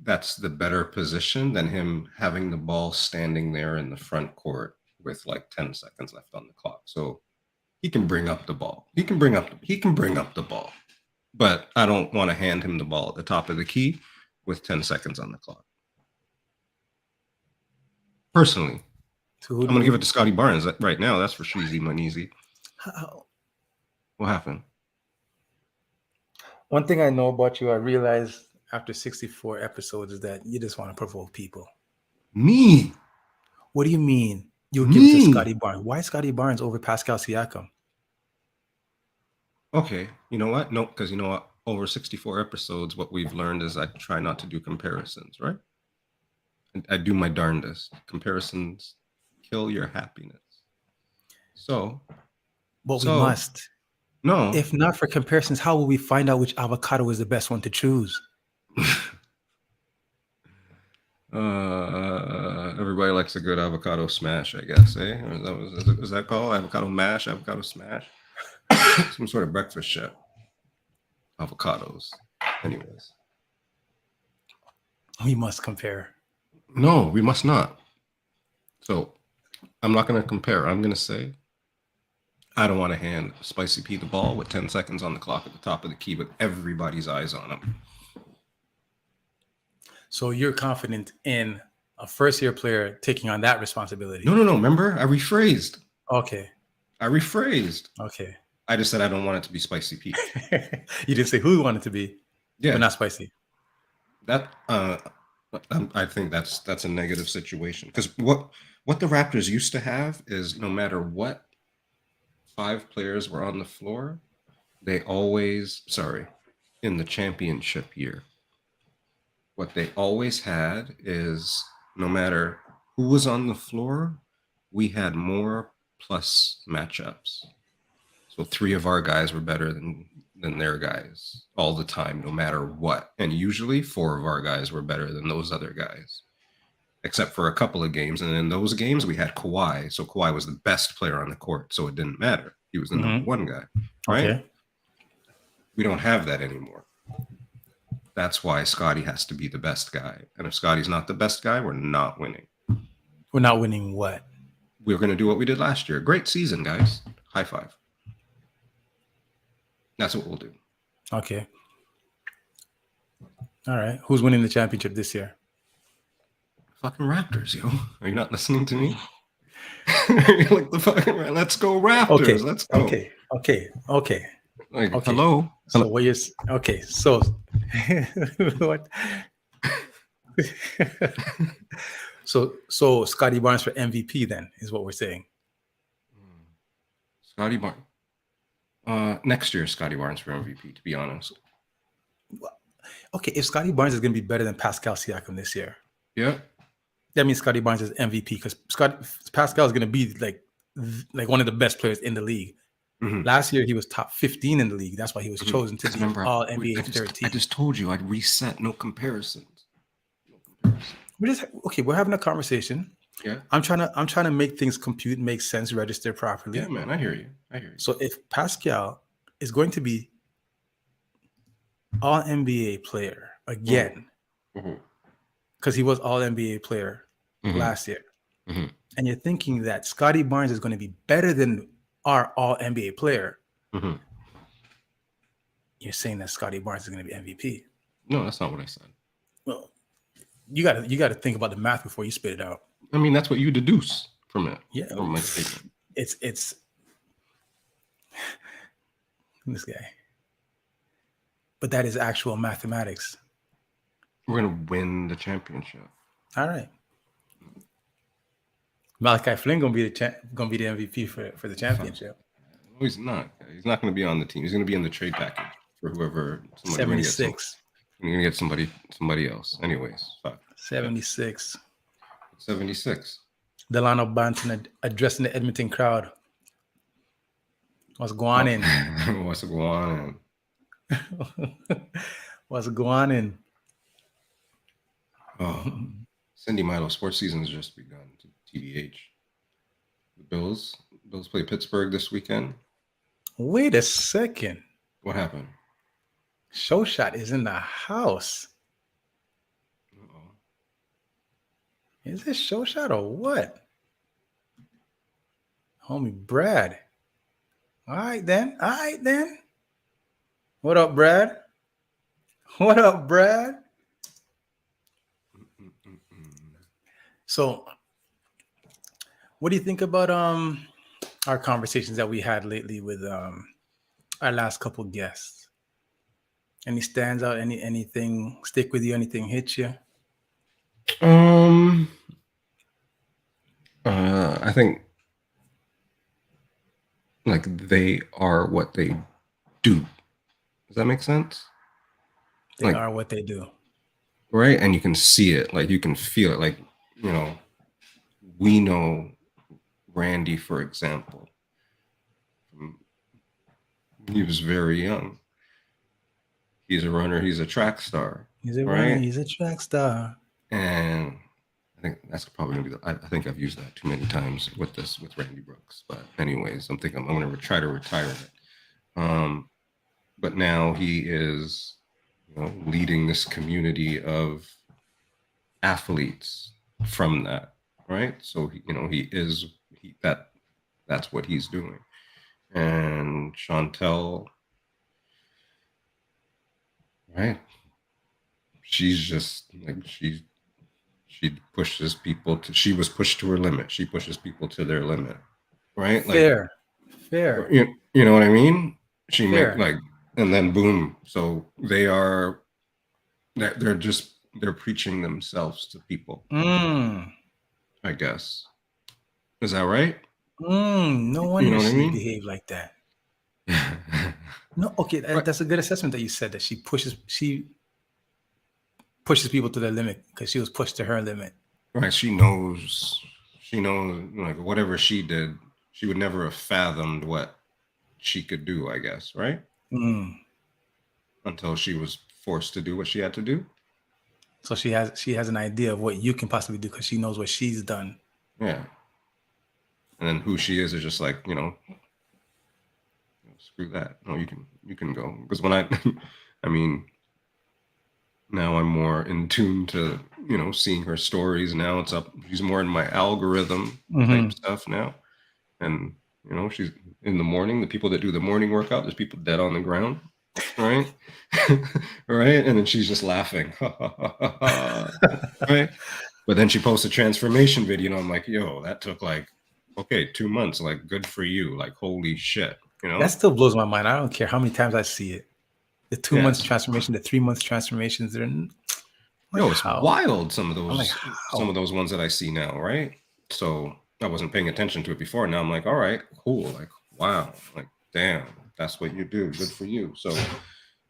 that's the better position than him having the ball standing there in the front court with like 10 seconds left on the clock. So he can bring up the ball. He can bring up the ball. But I don't want to hand him the ball at the top of the key with 10 seconds on the clock. Personally, I'm going to give it to Scotty Barnes right now. That's for Sheezy Maneezy. What happened? One thing I know about you, I realized after 64 episodes, is that you just want to provoke people. Me? What do you mean? You'll give it to Scotty Barnes. Why Scotty Barnes over Pascal Siakam? Okay. You know what? No, because you know what? Over 64 episodes, what we've learned is I try not to do comparisons, right? I do my darndest. Comparisons kill your happiness. So. But we must. No. If not for comparisons, how will we find out which avocado is the best one to choose? Everybody likes a good avocado smash, I guess, eh? Is that called avocado mash, avocado smash? Some sort of breakfast shit. Avocados. Anyways. We must compare. No, we must not. So I'm not going to compare. I'm going to say I don't want to hand Spicy P the ball with 10 seconds on the clock at the top of the key with everybody's eyes on him. So you're confident in a first-year player taking on that responsibility? No. Remember, I rephrased. Okay. Okay. I just said I don't want it to be Spicy P. You didn't say who you want it to be, but not Spicy. That I think that's a negative situation because what the Raptors used to have is no matter what 5 players were on the floor, they always in the championship year. What they always had is no matter who was on the floor, we had more plus matchups. So 3 of our guys were better than their guys all the time, no matter what. And usually 4 of our guys were better than those other guys, except for a couple of games. And in those games, we had Kawhi. So Kawhi was the best player on the court. So it didn't matter. He was the number 1 guy, right? Okay. We don't have that anymore. That's why Scotty has to be the best guy. And if Scotty's not the best guy, we're not winning. We're not winning what? We're going to do what we did last year. Great season, guys. High five. That's what we'll do. Okay. All right. Who's winning the championship this year? Fucking Raptors, yo. Are you not listening to me? You're like the fucking let's go Raptors. Okay. Let's go. Okay. Like, okay. Hello. So what you're okay? So what? so Scotty Barnes for MVP then is what we're saying. Scotty Barnes. Next year, Scotty Barnes for MVP. To be honest. Okay, if Scotty Barnes is going to be better than Pascal Siakam this year, yeah, that means Scotty Barnes is MVP because Pascal is going to be like one of the best players in the league. Mhm. Last year, he was top 15 in the league. That's why he was Mhm. chosen to Because be remember, all I NBA just, third I team. just told you I'd reset. No comparisons. No comparisons. We're having a conversation. Yeah. I'm trying to make things compute, make sense, register properly. Yeah, man. I hear you. I hear you. So if Pascal is going to be all NBA player again, Mhm. because he was all NBA player Mhm. last year, Mhm. and you're thinking that Scotty Barnes is going to be better than our all NBA player, Mhm. you're saying that Scotty Barnes is going to be MVP. No, that's not what I said. Well, you got to think about the math before you spit it out. I mean, that's what you deduce from it. Yeah, From my statement. it's this guy, but that is actual mathematics. We're gonna win the championship. All right, Malachi Flynn gonna be the MVP for the championship. No, he's not. He's not going to be on the team. He's going to be in the trade package for whoever. Somebody. We're going to get 76. We're going to get somebody else. Anyways, fuck. 76. 76. Delano Banton addressing the Edmonton crowd. What's going on? What's going on? What's going on? Oh, Cindy Milo, sports season has just begun. TBH. The Bills play Pittsburgh this weekend. Wait a second. What happened? Show Shot is in the house. Uh-oh. Is this Show Shot or what? Homie Brad. All right then. What up, Brad? What up, Brad? So, what do you think about our conversations that we had lately with our last couple guests? Any stands out? Anything stick with you? Anything hit you? I think like they are what they do. Does that make sense? They are what they do. Right? And you can see it, like you can feel it. Like, we know Randy, for example. He was very young. He's a runner, he's a track star. He's a runner, he's a track star. And I think that's probably gonna be I think I've used that too many times with Randy Brooks. But anyways, I'm gonna try to retire it. But now he is leading this community of athletes from that, right? So that's what he's doing. And Chantel, right? She's just like she pushes people she was pushed to her limit. She pushes people to their limit, right? Fair. You know what I mean? And then boom. So they're preaching themselves to people. I guess. Is that right? No wonder she behaved like that. No, okay, that's a good assessment that you said, that she pushes people to their limit because she was pushed to her limit. Right. She knows like whatever she did, she would never have fathomed what she could do, I guess, right? Until she was forced to do what she had to do. So she has an idea of what you can possibly do because she knows what she's done. Yeah. And then who she is just like, screw that. No, you can go. Because when I mean, now I'm more in tune to, seeing her stories. Now it's up. She's more in my algorithm type stuff now. And, she's in the morning, the people that do the morning workout, there's people dead on the ground. Right. Right. And then she's just laughing. Right. But then she posts a transformation video. I'm like, yo, that took 2 months. Like, good for you. Like, holy shit. That still blows my mind. I don't care how many times I see it. The 2 months transformation, the 3 months transformations. It's wild. Some of those ones that I see now, right? So I wasn't paying attention to it before. Now I'm like, all right, cool. Like, wow. Like, damn, that's what you do. Good for you. So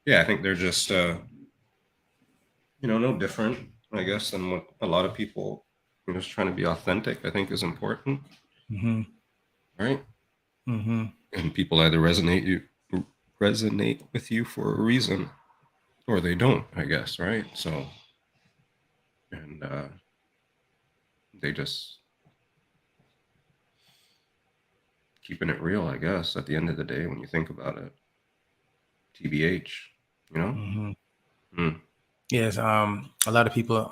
yeah, I think they're just no different, I guess, than what a lot of people just trying to be authentic, I think is important. Right? Mm-hmm. and people either resonate with you for a reason, or they don't, I guess, right? So, and they just keeping it real, I guess, at the end of the day, when you think about it. TBH, you know? Mm-hmm. Yes. A lot of people.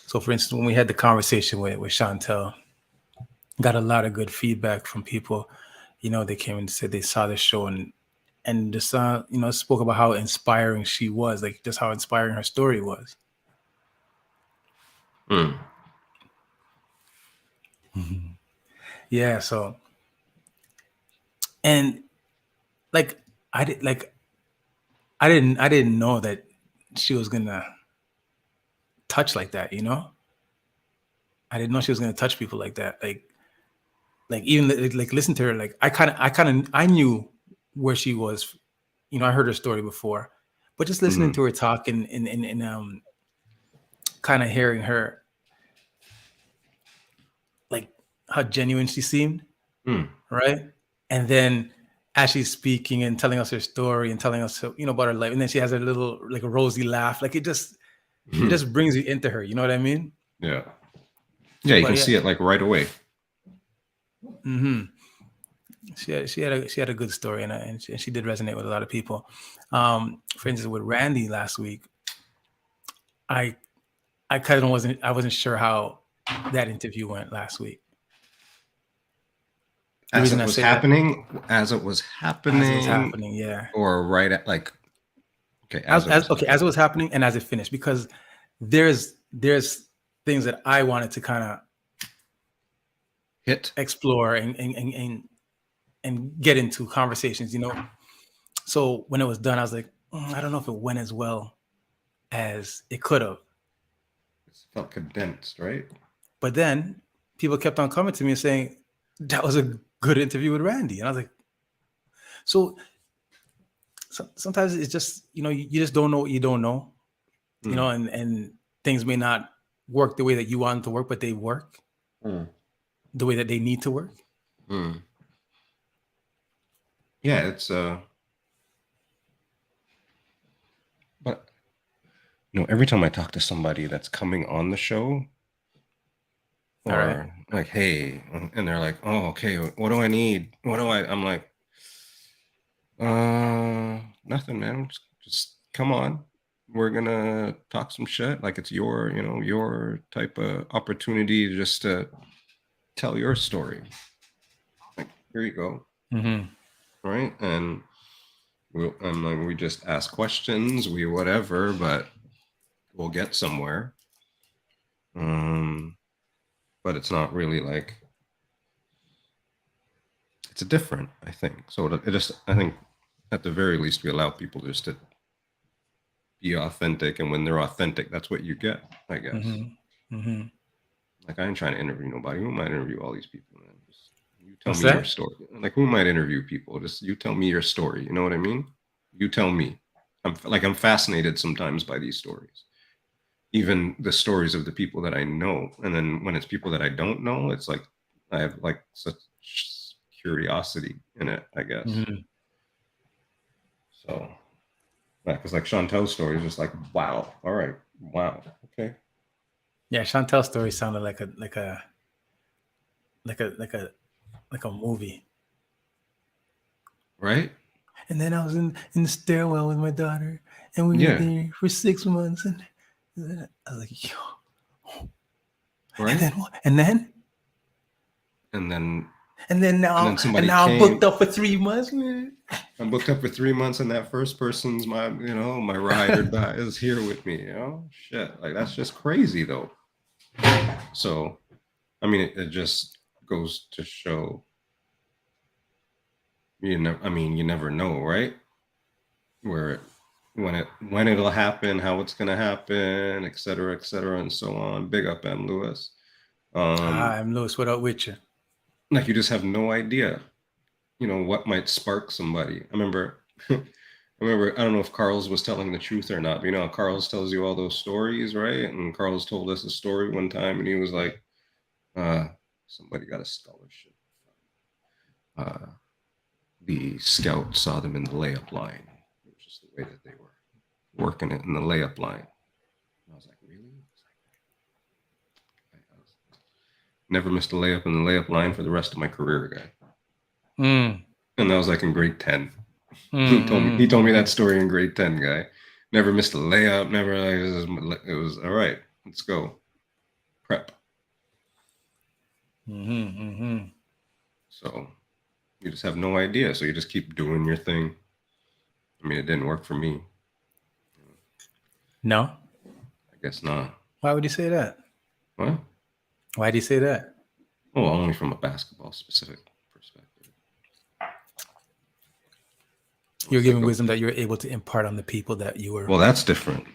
So, for instance, when we had the conversation with Chantel, got a lot of good feedback from people. You know, they came and said they saw the show and just spoke about how inspiring she was, like just how inspiring her story was. Yeah. So, and like I didn't know that she was gonna touch like that. You know, I didn't know she was gonna touch people like that. Like even like listen to her. Like I knew where she was. You know, I heard her story before, but just listening to her talk and kind of hearing her, like how genuine she seemed, right? And then as she's speaking and telling us her story and telling us, about her life, and then she has a little like a rosy laugh, like it just brings you into her. You know what I mean? Yeah. Yeah, you can see it like right away. Mm-hmm. She had a good story, and she did resonate with a lot of people. For instance, with Randy last week, I kind of wasn't sure how that interview went last week. As it was happening, yeah. Or right at like, okay, as it was happening and as it finished, because there's things that I wanted to kind of explore and get into conversations, So when it was done, I was like, I don't know if it went as well as it could have. It felt condensed, right? But then people kept on coming to me and saying that was a good interview with Randy, and I was like, so sometimes it's just you just don't know what you don't know, and things may not work the way that you want them to work, but they work the way that they need to work. Yeah, it's but every time I talk to somebody that's coming on the show, or like, hey, and they're like, oh, okay, what do I need? I'm like, nothing, man. Just come on. We're gonna talk some shit. Like it's your type of opportunity just to tell your story. Like, here you go. Right? And we just ask questions, we whatever, but we'll get somewhere. But it's not really like, it's different, I think. So I think at the very least we allow people just to be authentic, and when they're authentic, that's what you get, I guess. Like, I ain't trying to interview nobody. Who might interview all these people, man? Just you tell me your story. Like, who might interview people? Just you tell me your story. You know what I mean? You tell me. I'm fascinated sometimes by these stories, even the stories of the people that I know. And then when it's people that I don't know, it's like I have like such curiosity in it, I guess. So, because like Chantel's story is just like, wow, all right, wow, okay. Yeah, Chantel's story sounded like a movie, right? And then I was in the stairwell with my daughter, and we were there for 6 months, and I was like, yo, right? And then now I'm booked up for 3 months, man. I'm booked up for 3 months, and that first person's my ride or die is here with me. Shit, like that's just crazy though. So, I mean, it just goes to show. You never know, right? When it'll happen, how it's gonna happen, et cetera, and so on. Big up, M. Lewis. I'm Lewis. What up with you? Like, you just have no idea, what might spark somebody. I remember, I don't know if Carl's was telling the truth or not, but Carl's tells you all those stories, right? And Carl's told us a story one time, and he was like, somebody got a scholarship. the scout saw them in the layup line. It was just the way that they were working it in the layup line. And I was like, really? I never missed a layup in the layup line for the rest of my career, guy. And that was like in grade 10. He told me that story in grade 10, guy. Never missed a layup, never, it was all right, let's go. Prep. So you just have no idea. So you just keep doing your thing. I mean, it didn't work for me. No? I guess not. Why would you say that? What? Why do you say that? Well, only from a basketball specific perspective. You're giving wisdom that you're able to impart on the people that you were. Well, that's different.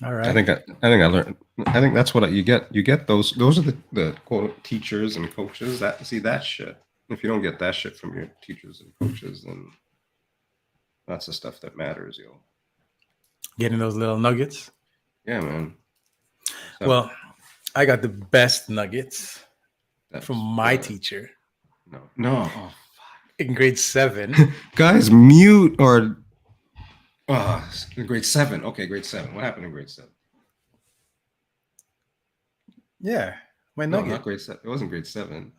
All right. I think I learned. I think that's what you get. You get those. Those are the quote teachers and coaches that see that shit. If you don't get that shit from your teachers and coaches, then that's the stuff that matters, yo. Getting those little nuggets. Yeah, man. So, well, I got the best nuggets from my teacher. No. Oh, in grade 7. Guys, mute or in grade 7. Okay, grade 7. What happened in grade 7? Yeah, my No, nugget. not grade 7. It wasn't grade 7.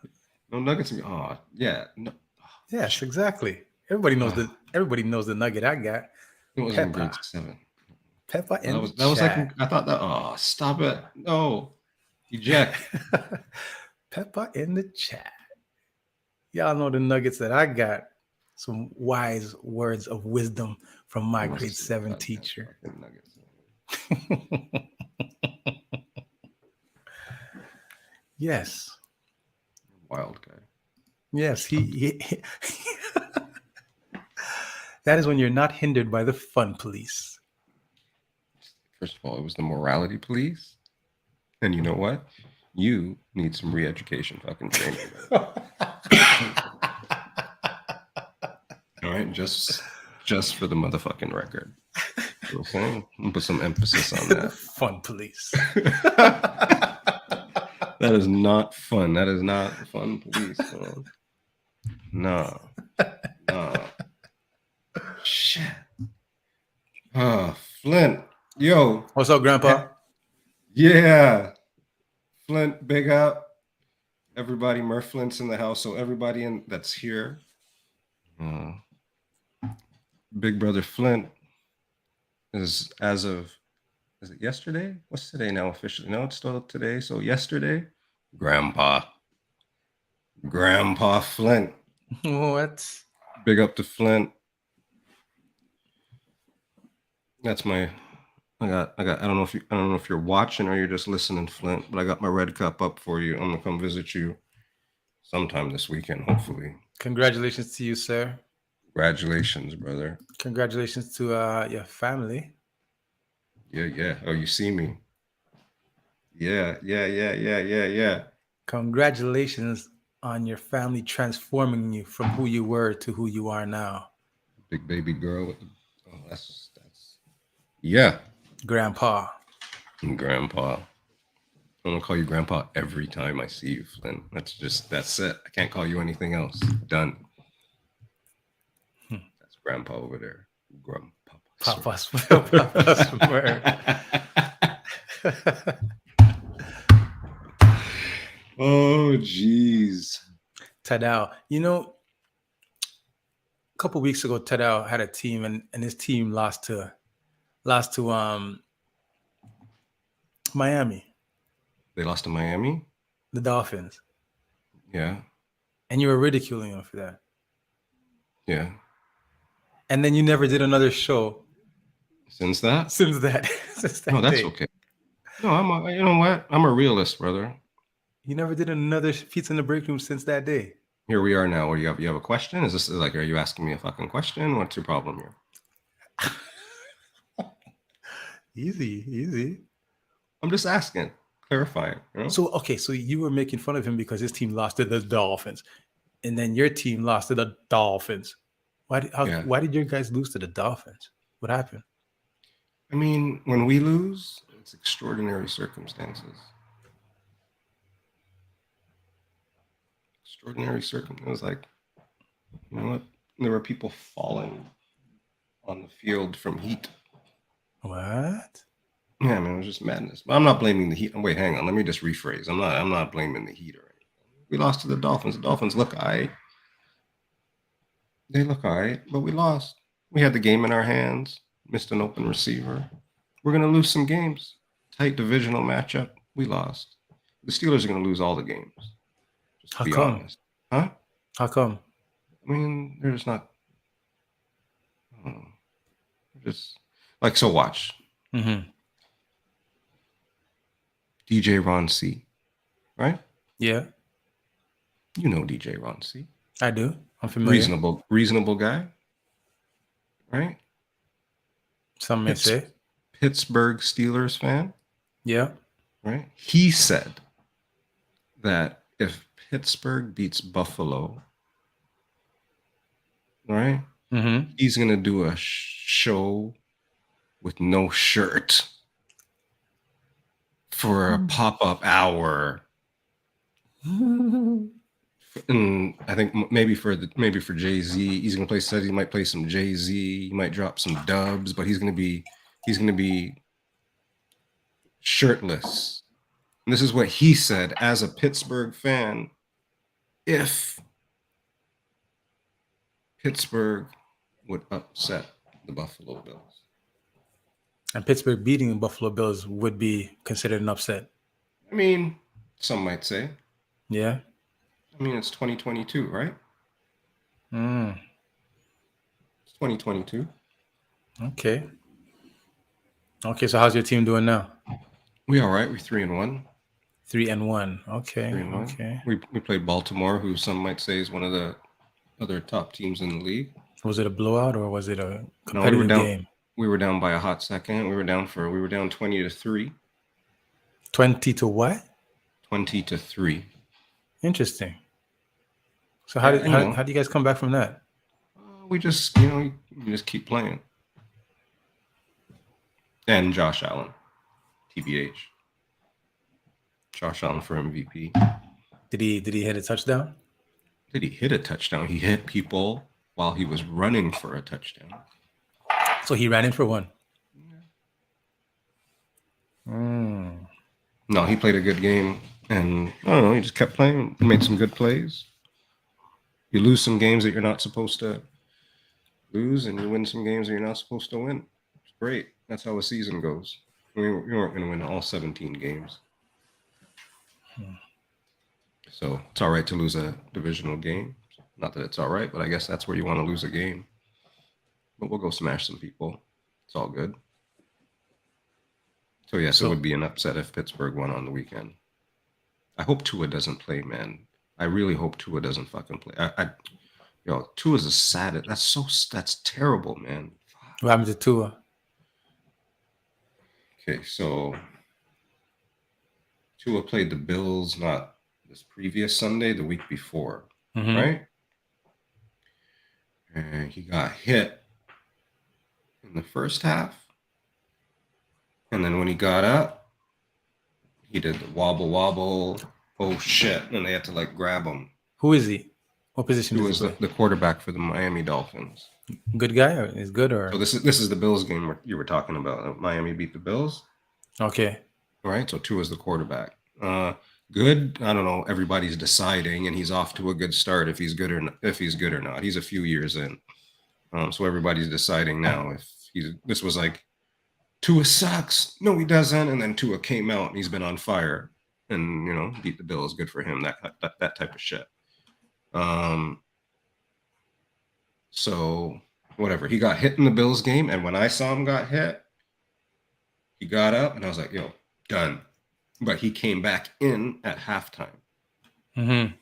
No nuggets. Oh, yeah. No. Yes, exactly. Everybody knows the nugget I got. It wasn't grade 7. Peppa in that was like, I thought that. Oh, stop it! No, eject. Peppa in the chat. Y'all know the nuggets that I got. Some wise words of wisdom from my grade 7 teacher. Yes. Wild guy. Yes, he that is when you're not hindered by the fun police. First of all, it was the morality police. And you know what? You need some re-education fucking training. All right, just for the motherfucking record. Okay, I'm put some emphasis on that. Fun police. That is not fun. That is not fun police. No. Shit. Flint. Yo. What's up, Grandpa? Yeah. Flint, big up. Everybody, Murph Flint's in the house. So everybody that's here. Big brother Flint is is it yesterday? What's today now officially? No, it's still today. So yesterday, Grandpa Flint. What? Big up to Flint. That's my. I don't know if you're watching or you're just listening, Flint. But I got my red cup up for you. I'm gonna come visit you sometime this weekend, hopefully. Congratulations to you, sir. Congratulations, brother. Congratulations to your family. Yeah. Oh, you see me. Yeah. Congratulations on your family transforming you from who you were to who you are now. Big baby girl. That's yeah. Grandpa. I'm gonna call you Grandpa every time I see you, Flynn. That's it. I can't call you anything else. Done. That's Grandpa over there. Grandpa. Papa's word. Oh, jeez. Tadao. You know, a couple weeks ago, Tadao had a team, and his team lost to Miami. They lost to Miami? The Dolphins. Yeah. And you were ridiculing him for that. Yeah. And then you never did another show. Since that? Since that no, that's day. Okay. No, you know what? I'm a realist, brother. You never did another Pizza in the Break Room since that day. Here we are now. What, you have a question? Is this like, are you asking me a fucking question? What's your problem here? Easy. I'm just asking, clarifying. You know? So you were making fun of him because his team lost to the Dolphins, and then your team lost to the Dolphins. Why did your guys lose to the Dolphins? What happened? I mean, when we lose, it's extraordinary circumstances. It was like You know what? There were people falling on the field from heat. What? Yeah, man, it was just madness. But I'm not blaming the Heat. Wait, hang on. Let me just rephrase. I'm not blaming the Heat or anything. We lost to the Dolphins. The Dolphins look all right. They look all right, but we lost. We had the game in our hands. Missed an open receiver. We're gonna lose some games. Tight divisional matchup. We lost. The Steelers are gonna lose all the games. Just to How be come? honest. Huh? How come? I mean, they're just not. I don't know. Just like so. Watch. Mm-hmm. DJ Ron C. Right? Yeah, You know DJ Ron C. I do. I'm familiar. Reasonable guy. Right? Some may say. Pittsburgh Steelers fan. Yeah. Right? He said that if Pittsburgh beats Buffalo, right, Mm-hmm. he's gonna do a show with no shirt for a pop-up hour. And I think maybe for Jay-Z, he's gonna he might play some Jay-Z, he might drop some dubs, but he's gonna be shirtless. And this is what he said as a Pittsburgh fan. If Pittsburgh would upset the Buffalo Bills. And Pittsburgh beating the Buffalo Bills would be considered an upset. I mean, some might say. Yeah. I mean, it's 2022, right? Mm. It's 2022. Okay. Okay, so how's your team doing now? We all right. We're 3-1. 3-1. Okay. 3-1. Okay. We played Baltimore, who some might say is one of the other top teams in the league. Was it a blowout or was it a No, competitive game? We were down by a hot second. We were down 20-3. 20 to what? 20-3. Interesting. So how do you guys come back from that? We just, you just keep playing. And Josh Allen, TBH. Josh Allen for MVP. Did he hit a touchdown? Did he hit a touchdown? He hit people while he was running for a touchdown. So he ran in for one. Mm. No, he played a good game, and I don't know. He just kept playing. He made some good plays. You lose some games that you're not supposed to lose, and you win some games that you're not supposed to win. It's great. That's how a season goes. I mean, you weren't going to win all 17 games. So it's all right to lose a divisional game. Not that it's all right, but I guess that's where you want to lose a game. But we'll go smash some people. It's all good. So yes, it would be an upset if Pittsburgh won on the weekend. I hope Tua doesn't play, man. I really hope Tua doesn't fucking play. Tua's a sad. That's terrible, man. What happened to Tua? Okay, so Tua played the Bills not this previous Sunday, the week before, right? And he got hit in the first half. And then when he got up, he did the wobble, oh shit, and they had to grab him. Who is he? What position He is he? was the quarterback for the Miami Dolphins. Good guy or is good or? So this is the Bills game you were talking about. Miami beat the Bills. Okay. All right, so Tua's the quarterback. Good. I don't know. Everybody's deciding, and he's off to a good start if he's good or not. He's a few years in, so everybody's deciding now if this was Tua sucks. No, he doesn't. And then Tua came out and he's been on fire and, beat the Bills. Good for him. That type of shit. So whatever. He got hit in the Bills game. And when I saw him got hit, he got up and I was like, yo, done. But he came back in at halftime. Mm-hmm.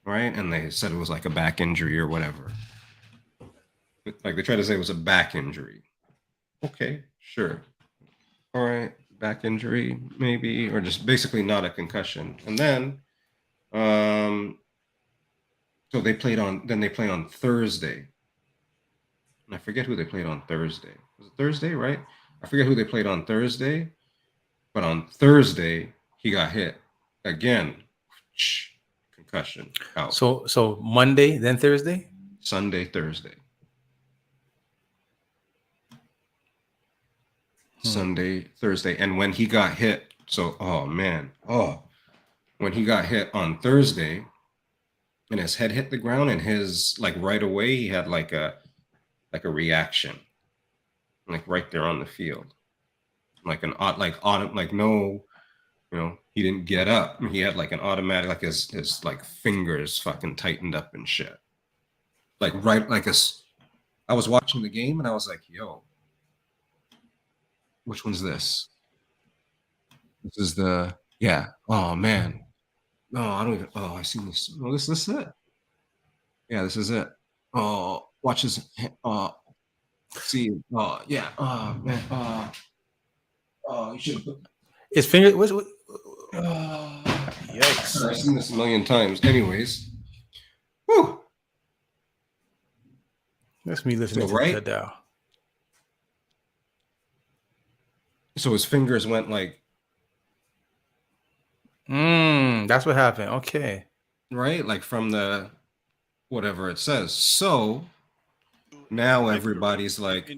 Right. And they said it was a back injury or whatever. They tried to say it was a back injury. Okay, sure. All right, back injury maybe, or just basically not a concussion. And then, so they play on Thursday. And I forget who they played on Thursday. Was it Thursday, right? I forget who they played on Thursday. But on Thursday, he got hit again. Concussion out. So Monday, then Thursday? Sunday, Thursday. Sunday, Thursday. And when he got hit, so, oh man, when he got hit on Thursday and his head hit the ground and his, like right away, he had like a reaction, like right there on the field. Like an no, you know, he didn't get up. He had like an automatic, like his like fingers fucking tightened up and shit. Like right, like I was watching the game and I was like, yo, which one's this? This is the, yeah. Oh man. No, I don't even, oh, I seen this. No, this is it. Yeah, this is it. Oh, watch this. See, yeah. Oh man. You should put, His finger. What? Yikes. I've seen this a million times. Anyways. Whew. That's me listening to right? that now. So his fingers went like. That's what happened. Okay. Right? Like from the whatever it says. So now everybody's like,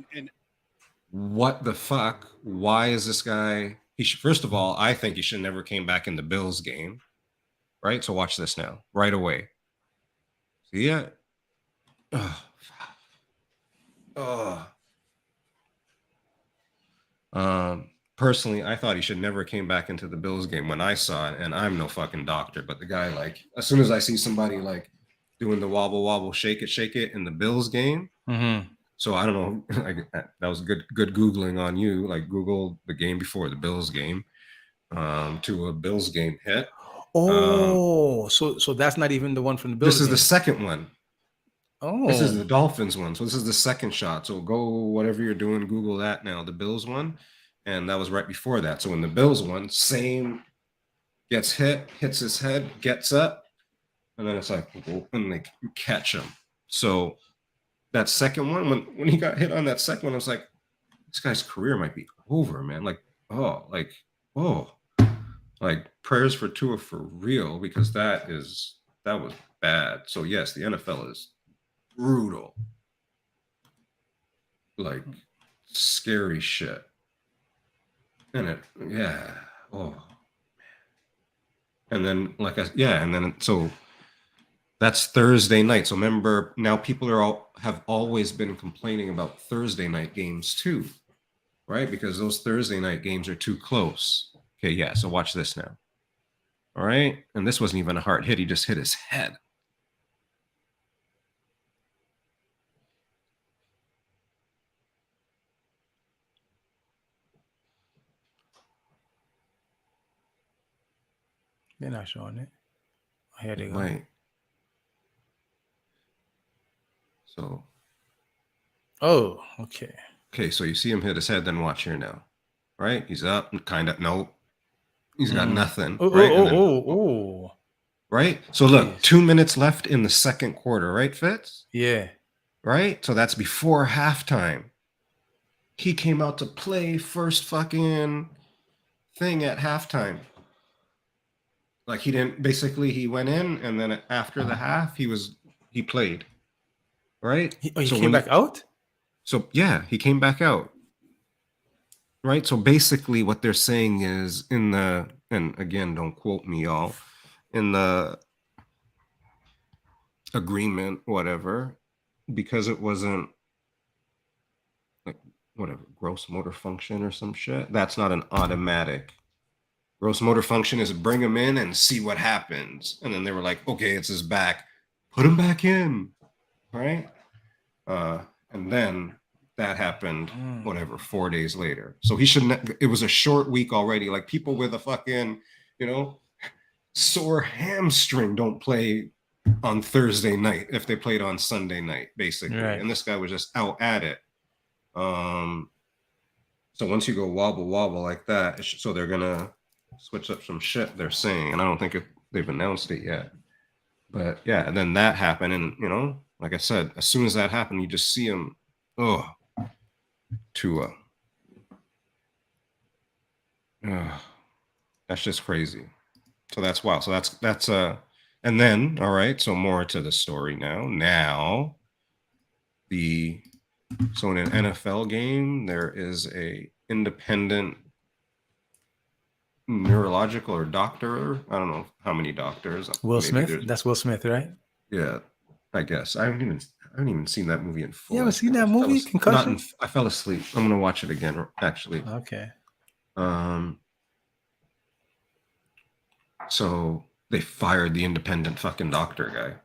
what the fuck? Why is this guy? First of all, I think he should never came back in the Bills game. Right? So watch this now. Right away. See it? Personally, I thought he should never came back into the Bills game when I saw it, and I'm no fucking doctor, but the guy, like, as soon as I see somebody like doing the wobble wobble shake it in the Bills game, so I don't know, like, that was good Googling on you, like Google the game before the Bills game, to a Bills game hit. So that's not even the one from the Bills. This is the second one. Oh, this is the Dolphins one. So this is the second shot. So go whatever you're doing, Google that now. The Bills one, and that was right before that. So in the Bills one, same, gets hit, hits his head, gets up, and then it's like, and they catch him. So that second one, when he got hit on that second one, I was like, this guy's career might be over, man. Like prayers for Tua for real, because that was bad. So yes, the NFL is brutal, like scary shit. And and then so that's Thursday night. So remember, now people have always been complaining about Thursday night games too, right? Because those Thursday night games are too close. Okay, yeah, so watch this now. All right, and this wasn't even a hard hit, he just hit his head. they're not showing it. Here they go. Right. So. Oh, okay. Okay, so you see him hit his head, then watch here now. Right? He's up, kind of, nope. He's got nothing. Oh. Right? So look, 2 minutes left in the second quarter, right, Fitz? Yeah. Right? So that's before halftime. He came out to play first fucking thing at halftime. Like he went in, and then after the half, he played. Right? He came back out? So yeah, he came back out. Right? So basically what they're saying is and again, don't quote me, y'all, in the agreement, whatever, because it wasn't like whatever, gross motor function or some shit, that's not an automatic. Gross motor function is bring him in and see what happens. And then they were like, okay, it's his back. Put him back in. Right? And then that happened, 4 days later. So he shouldn't, it was a short week already. Like people with a fucking, sore hamstring don't play on Thursday night if they played on Sunday night, basically. Right. And this guy was just out at it. So once you go wobble like that, so they're going to switch up some shit, they're saying. And I don't think they've announced it yet. But yeah, and then that happened. And, like I said, as soon as that happened, you just see him, Tua. That's just crazy. So that's wild. So that's and then, all right, so more to the story now. Now, so in an NFL game, there is a independent neurological or doctor. I don't know how many doctors. Will Maybe Smith. That's Will Smith, right? Yeah, I guess. I haven't even seen that movie in full. You haven't seen that movie, Concussion? I fell asleep. I'm gonna watch it again, actually. Okay. So they fired the independent fucking doctor guy.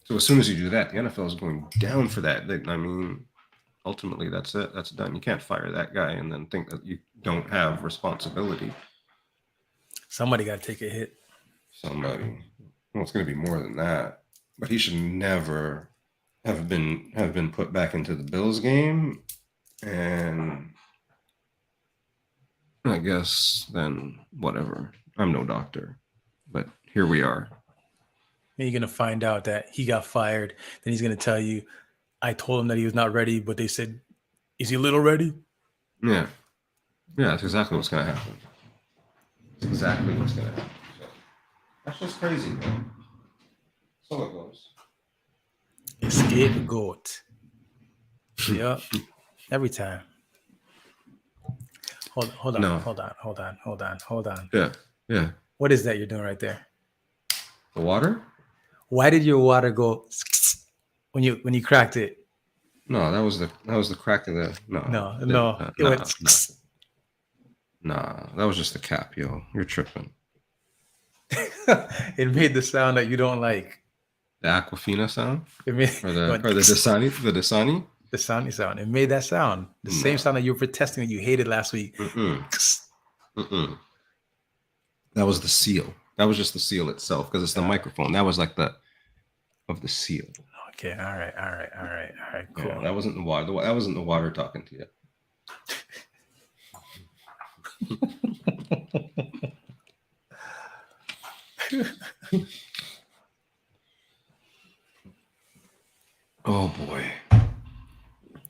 So as soon as you do that, the NFL is going down for that. I mean, ultimately, that's it. That's done. You can't fire that guy and then think that you don't have responsibility. Somebody got to take a hit. Somebody. Well, it's going to be more than that. But he should never have been put back into the Bills game. And I guess then whatever. I'm no doctor. But here we are. And you're going to find out that he got fired. Then he's going to tell you, I told him that he was not ready, but they said, is he a little ready? Yeah. Yeah, that's exactly what's going to happen. That's exactly what's going to happen. So, that's just crazy, man. So it goes. Scapegoat. Yep. Every time. Hold on. No. Hold on. Yeah. Yeah. What is that you're doing right there? The water? Why did your water go when you cracked it? No, that was the crack of the No. It went. Nah, that was just the cap, yo. You're tripping. It made the sound that you don't like. The Aquafina sound? It made Or the Dasani? The Dasani? The sound. It made that sound. The same sound that you were protesting that you hated last week. That was the seal. That was just the seal itself because it's the microphone. That was like the seal. Okay. All right. Cool. Yeah, that wasn't the water. That wasn't the water talking to you. Oh boy.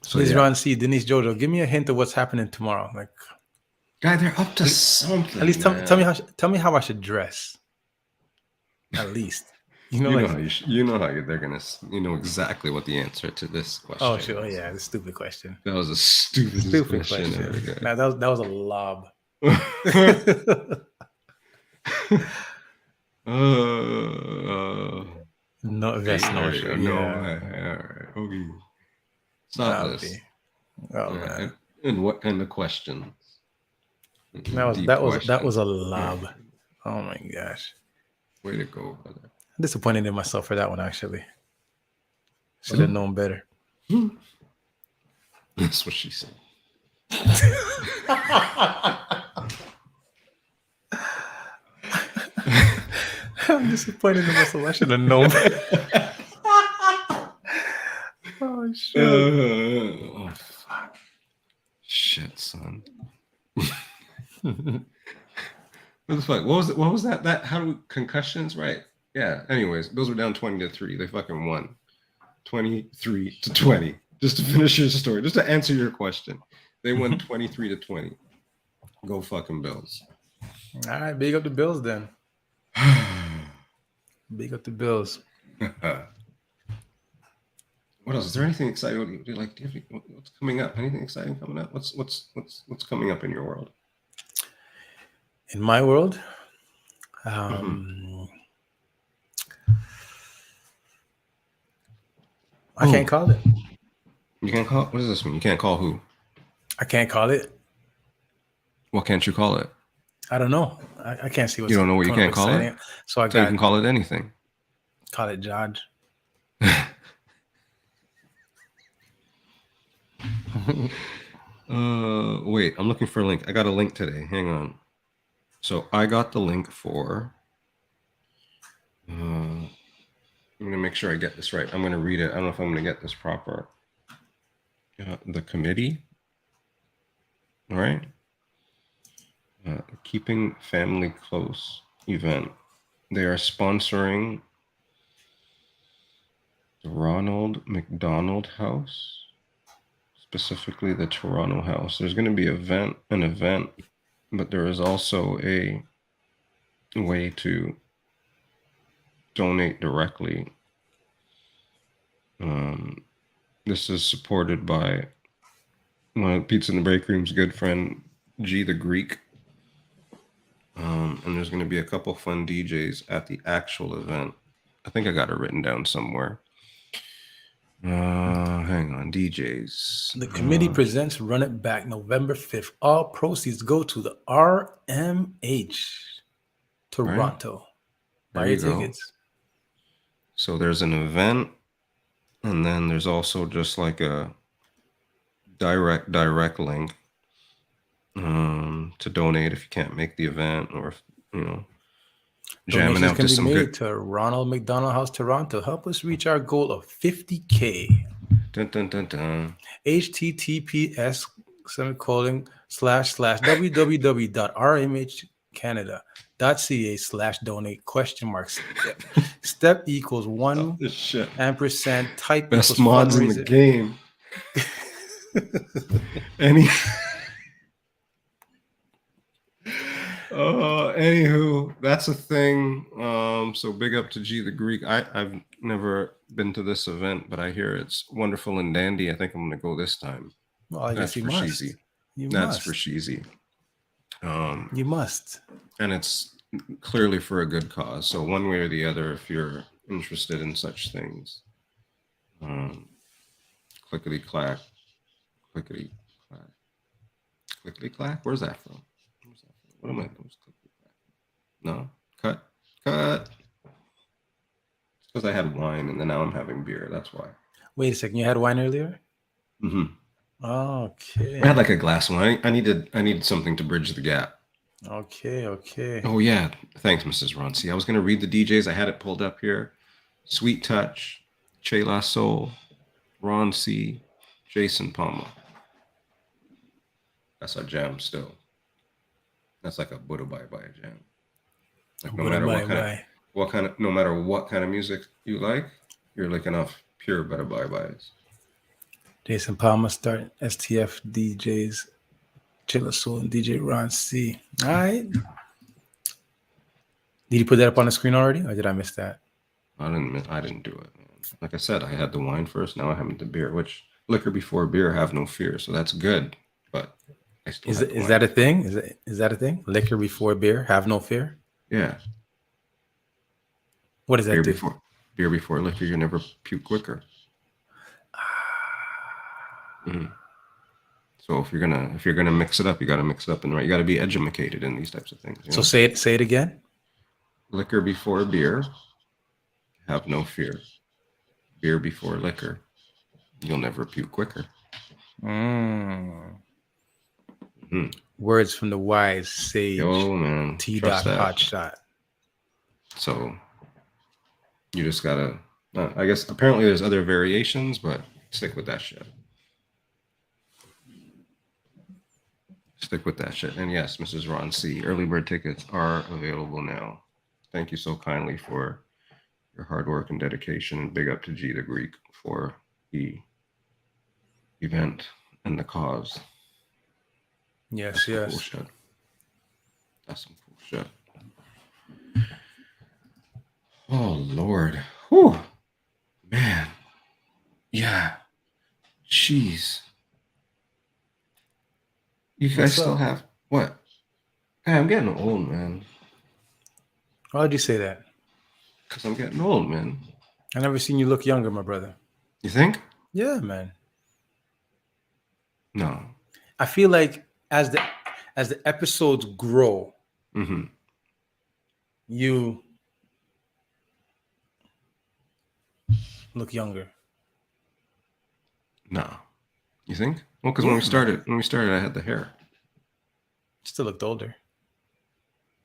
So Please, Ron C, Denise Jojo, give me a hint of what's happening tomorrow. Like, guy, they're up to something. At least tell me how I should dress. At least. You know they're gonna. You know exactly what the answer to this question. Oh, sure. Yeah, the stupid question. That was a stupid question. Now, that was a lob. No, that's no sure. No, all right. Okay. Stop this. Oh, man. And what kind of questions? That was a lob. Oh my gosh. Way to go, brother. I'm disappointed in myself for that one, actually. Should have known better. That's what she said. I'm disappointed in myself. I should have known better. Oh, shit. Oh, fuck. Shit, son. What the fuck? What was that? How do concussions, right? Yeah. Anyways, Bills were down 20-3. They fucking won 23-20. Just to finish your story, just to answer your question, they won 23-20. Go fucking Bills. All right, big up the Bills then. Big up the Bills. What else? Is there anything exciting? What's coming up? Anything exciting coming up? What's coming up in your world? In my world, I can't call it. You can't call it? What does this mean? You can't call who? I can't call it. What can't you call it? I don't know. I can't see what's. You don't know what you can't call it? So you can call it anything. Call it Judge. Wait, I'm looking for a link. I got a link today. Hang on. So I got the link for. I'm gonna make sure I get this right. I'm gonna read it. I don't know if I'm gonna get this proper. The committee. All right. Keeping Family Close event. They are sponsoring the Ronald McDonald House, specifically the Toronto House. There's going to be an event, but there is also a way to donate directly This is supported by one of Pizza in the Break Room's good friend, G the Greek. And there's going to be a couple fun DJs at the actual event. I think I got it written down somewhere. Hang on, DJs. The committee presents Run It Back November 5th. All proceeds go to the RMH Toronto. Buy There your you go. tickets. So there's an event, and then there's also just like a direct link to donate if you can't make the event, or if, jamming Donations out can to be some made good. to Ronald McDonald House Toronto. Help us reach our goal of 50K. Dun, dun, dun, dun. https://www.rmhcanada.ca/donate ? Step equals 1 This shit. %. Type Best equals mods in the fundraiser. game. Anywho, that's a thing. So big up to G the Greek. I've never been to this event, but I hear it's wonderful and dandy. I think I'm gonna go this time. Well, I That's guess you for must. Sheezy. You That's must. for Sheezy. You must. And it's clearly for a good cause. So one way or the other, if you're interested in such things, clickety clack, clickety clack, clickety clack. Where's that from? What am I doing? No, cut. It's because I had wine and then now I'm having beer. That's why. Wait a second. You had wine earlier? Mm-hmm. Okay. I had like a glass of wine. I needed something to bridge the gap. Okay. Oh yeah, thanks, Mrs. Ronci. I was gonna read the DJs. I had it pulled up here. Sweet Touch, Che La Soul, Ron C, Jason Palmer. That's a jam still. That's like a Buddha Bye Bye jam. Like no matter what kind of music you like, you're looking off pure Buddha Bye Byes. Jason Palmer starting STF DJs, Chilla Soul and DJ Ron C. All right. Did you put that up on the screen already, or did I miss that? I didn't do it, man. Like I said, I had the wine first. Now I have the beer, which liquor before beer, have no fear. So that's good. But I still is that a thing? Is that a thing? Liquor before beer, have no fear. Yeah. What does that do? Beer before liquor, you never puke quicker. Mm-hmm. So if you're gonna mix it up, you got to mix it up in the right. You got to be educated in these types of things. So say it again. Liquor before beer, have no fear. Beer before liquor, you'll never puke quicker. Mm-hmm. Words from the wise sage. Oh man, TdotHotShot. So you just gotta. I guess apparently there's other variations, but stick with that shit. Stick with that shit. And yes, Mrs. Ron C, early bird tickets are available now. Thank you so kindly for your hard work and dedication, and big up to G the Greek for the event and the cause. Yes. Cool shit. That's some cool shit. Oh Lord. Whew. Man. Yeah. Jeez. You guys still have what? Hey, I'm getting old, man. Why would you say that? Because I'm getting old, man. I never seen you look younger, my brother. You think? Yeah, man. No. I feel like as the episodes grow, you look younger. No. You think? Well, because when we started, I had the hair. Still looked older.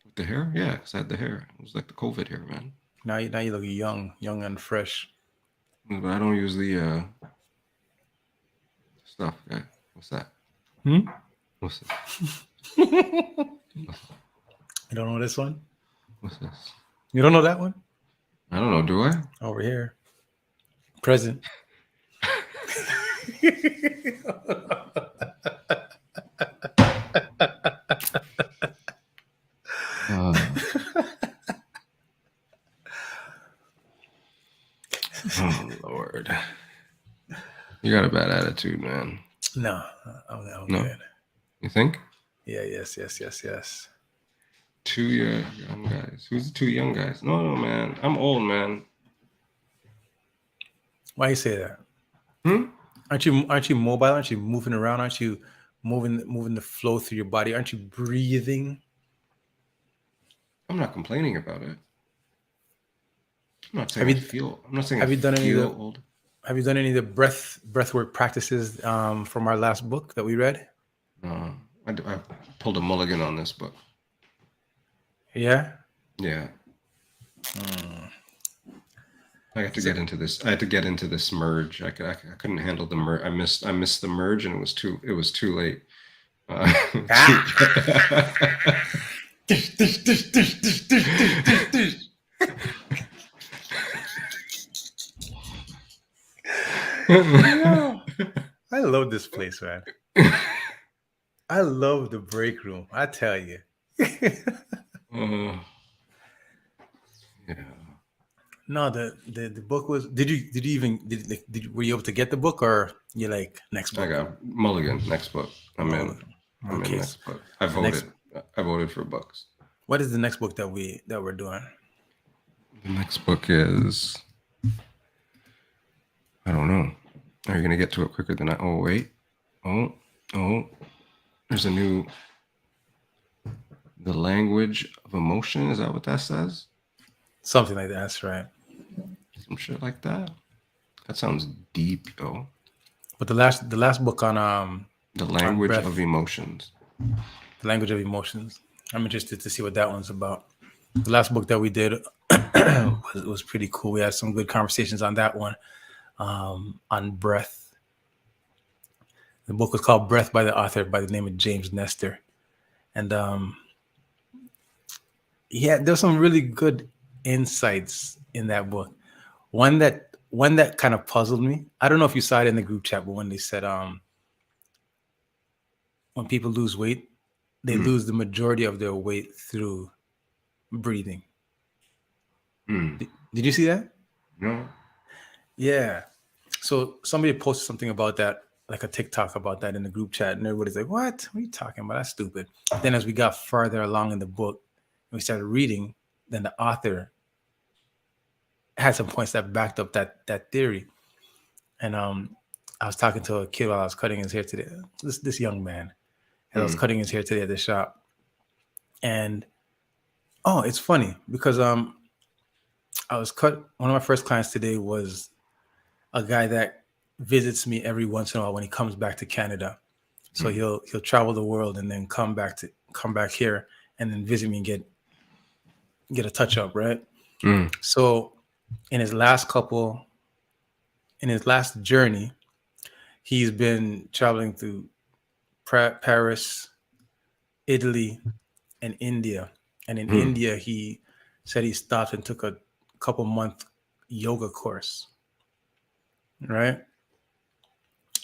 With the hair? Yeah, because I had the hair. It was like the COVID hair, man. Now you look young and fresh. But I don't use the stuff. Okay. What's that? What's this? You don't know this one? What's this? You don't know that one? I don't know. Do I? Over here. Present. Oh Lord, you got a bad attitude, man. No, I'm No, good. you think? Yeah, yes. 2 young guys. Who's the 2 young guys? No, man. I'm old, man. Why you say that? Hmm? Aren't you mobile? Aren't you moving around? Aren't you moving the flow through your body? Aren't you breathing? I'm not complaining about it. I'm not saying Have I you feel. I'm not saying I have you done any of feel the old. have you done any of the breathwork practices from our last book that we read? No, I pulled a mulligan on this book. Yeah. Yeah. I had to get into this. I had to get into this merge. I couldn't handle the merge. I missed the merge, and it was too late. Yeah. I love this place, man. I love the break room. I tell you. Yeah. No, the book was. Did you even were you able to get the book, or you like next I book? got mulligan. Next book. I'm in. I'm Okay. in next book. I next- voted. I voted for books. What is the next book that we're doing? The next book is. I don't know. Are you gonna get to it quicker than I? Oh wait. Oh. There's a new. The language of emotion. Is that what that says? Something like that. That's right. Some shit like that. That sounds deep, yo. But the last book on The language breath. of emotions. The language of emotions. I'm interested to see what that one's about. The last book that we did was pretty cool. We had some good conversations on that one, on breath. The book was called Breath by the author by the name of James Nestor. And there's some really good insights in that book. One that kind of puzzled me. I don't know if you saw it in the group chat, but when they said when people lose weight, they lose the majority of their weight through breathing. Did you see that? No. Yeah. So somebody posted something about that, like a TikTok about that in the group chat, and everybody's like, "What are you talking about? That's stupid." Then as we got further along in the book, and we started reading, then the author had some points that backed up that theory. And I was talking to a kid while I was cutting his hair today. This young man, as I was cutting his hair today at the shop, and it's funny because I was cut. One of my first clients today was a guy that visits me every once in a while when he comes back to Canada. So he'll travel the world and then come back here and then visit me and get a touch up, right? So in his last journey, he's been traveling through Paris, Italy, and India. And in India, he said he stopped and took a couple-month yoga course, right?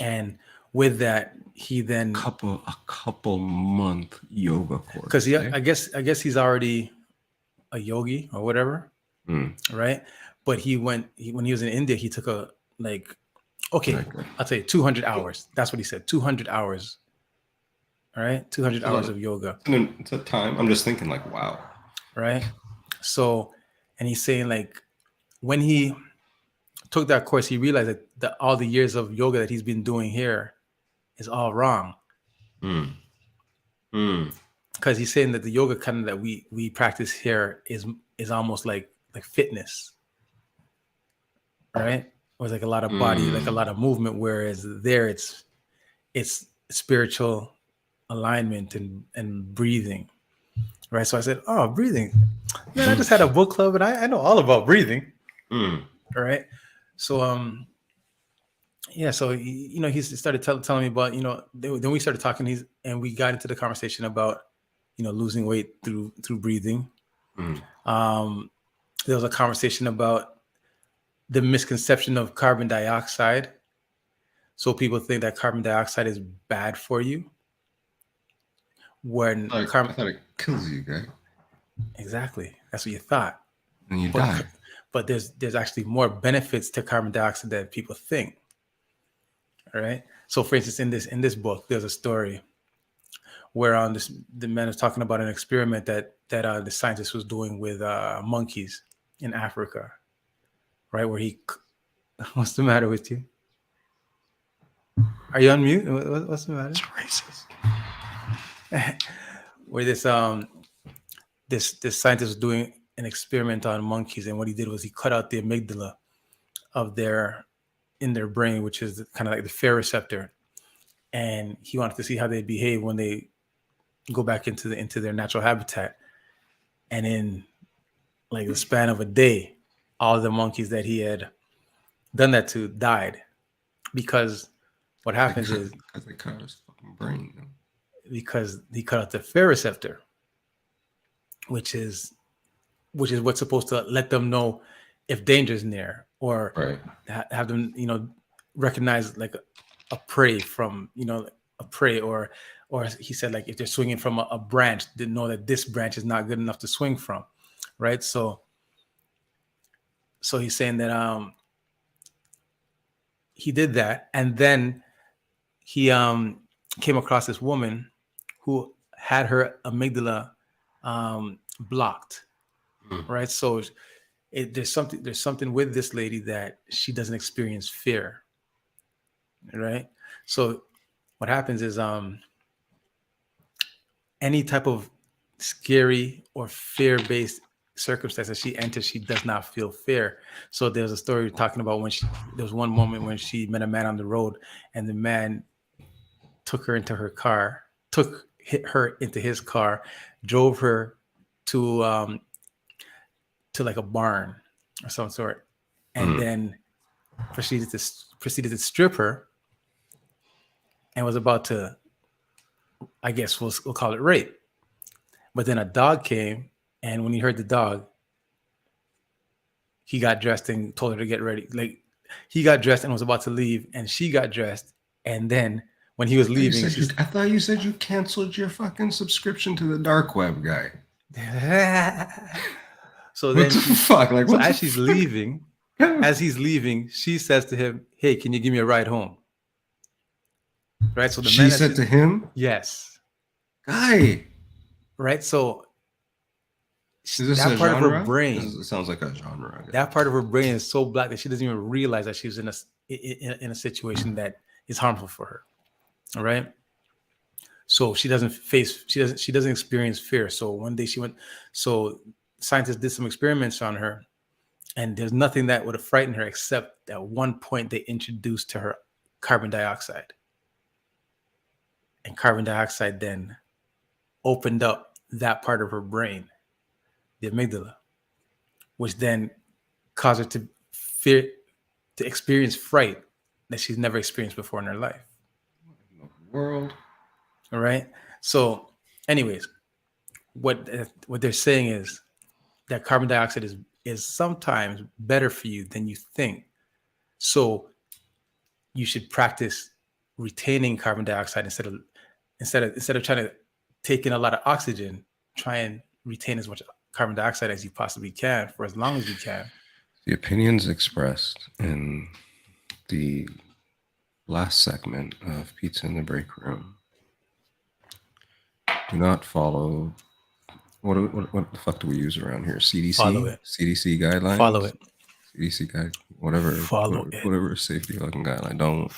And with that, he then A couple month yoga course. because I guess he's already a yogi or whatever, right? But when he was in India, he took I'll tell you 200 hours. That's what he said. 200 hours. All right, 200 hours of yoga. It's a time. I'm just thinking, like, wow. Right. So, and he's saying like when he took that course, he realized that all the years of yoga that he's been doing here is all wrong. Because he's saying that the yoga kind of that we practice here is almost like fitness, right? Or it's like a lot of body, like a lot of movement, whereas there it's spiritual alignment and breathing, right? So I said, breathing, man, I just had a book club and I know all about breathing. All right. So so he started telling me about, then we started talking, and we got into the conversation about losing weight through breathing. There was a conversation about the misconception of carbon dioxide. So people think that carbon dioxide is bad for you. When I thought it kills you, guy. Exactly. That's what you thought. And you die. but there's actually more benefits to carbon dioxide than people think. All right. So, for instance, in this book, there's a story where the man is talking about an experiment that the scientist was doing with monkeys in Africa, right? Where what's the matter with you? Are you on mute? What's the matter? It's racist. Where this scientist was doing an experiment on monkeys, and what he did was he cut out the amygdala in their brain, which is kind of like the fear receptor, and he wanted to see how they behave when they go back into their natural habitat. And in like the span of a day, all of the monkeys that he had done that to died, because what happens is because they cut out his fucking brain. You know? Because he cut out the fear receptor, which is what's supposed to let them know if danger is near, or have them, recognize like a prey from, a prey, or he said, like, if they're swinging from a branch, they know that this branch is not good enough to swing from, right? So he's saying that he did that, and then he came across this woman who had her amygdala blocked, right? So there's something with this lady that she doesn't experience fear, right? So what happens is any type of scary or fear-based circumstance that she enters, she does not feel fear. So there's a story talking about there was one moment when she met a man on the road, and the man took her into her car, hit her into his car, drove her to like a barn or some sort, and then proceeded to strip her, and was about to, I guess we'll call it rape. But then a dog came, and when he heard the dog, he got dressed and told her to get ready. Like, he got dressed and was about to leave, and she got dressed, and then when he was leaving, I thought you said you canceled your fucking subscription to the dark web, guy. So then, as he's leaving, she says to him, "Hey, can you give me a ride home?" Right. So she said to him, "Yes, guy." Right. So is this that a part genre? of her brain, It sounds like a genre. That part of her brain is so black that she doesn't even realize that she's in a situation that is harmful for her. All right. So she doesn't experience fear. So one day scientists did some experiments on her, and there's nothing that would have frightened her except at one point they introduced to her carbon dioxide. And carbon dioxide then opened up that part of her brain, the amygdala, which then caused her to experience fright that she's never experienced before in her life. What in the world? All right. So, anyways, what they're saying is that carbon dioxide is sometimes better for you than you think. So you should practice retaining carbon dioxide instead of trying to take in a lot of oxygen. Try and retain as much carbon dioxide as you possibly can for as long as you can. The opinions expressed in the last segment of Pizza in the Break Room do not follow. What the fuck do we use around here? CDC? Follow it. CDC guidelines? Follow it. CDC guide, whatever. Whatever safety fucking guideline. Don't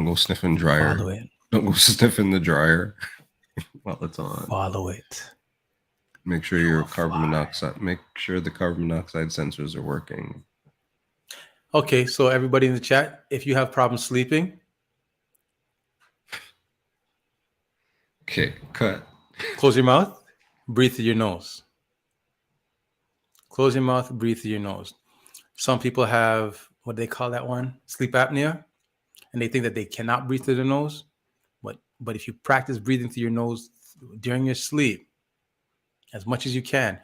go sniffing dryer. Follow it. Don't go sniffing the dryer while it's on. Follow it. Make sure the carbon monoxide sensors are working. Okay, so everybody in the chat, if you have problems sleeping, okay, cut. Close your mouth, breathe through your nose. Close your mouth, breathe through your nose. Some people have, what do they call that one? Sleep apnea. And they think that they cannot breathe through their nose. But if you practice breathing through your nose during your sleep, as much as you can,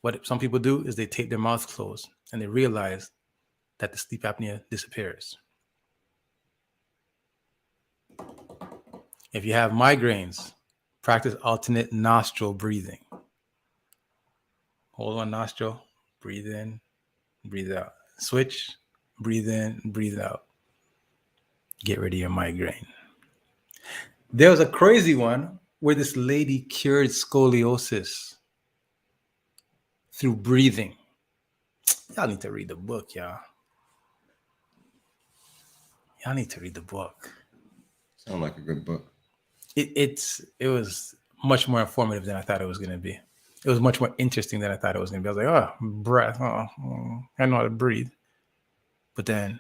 what some people do is they tape their mouth closed and they realize that the sleep apnea disappears. If you have migraines, practice alternate nostril breathing. hold one nostril, breathe in, breathe out. Switch, breathe in, breathe out. Get rid of your migraine. There was a crazy one where this lady cured scoliosis through breathing. Y'all need to read the book, y'all. Y'all need to read the book. Sound like a good book. It was much more informative than I thought it was going to be. It was much more interesting than I thought it was going to be. I was like, oh, breath. Oh, I know how to breathe. But then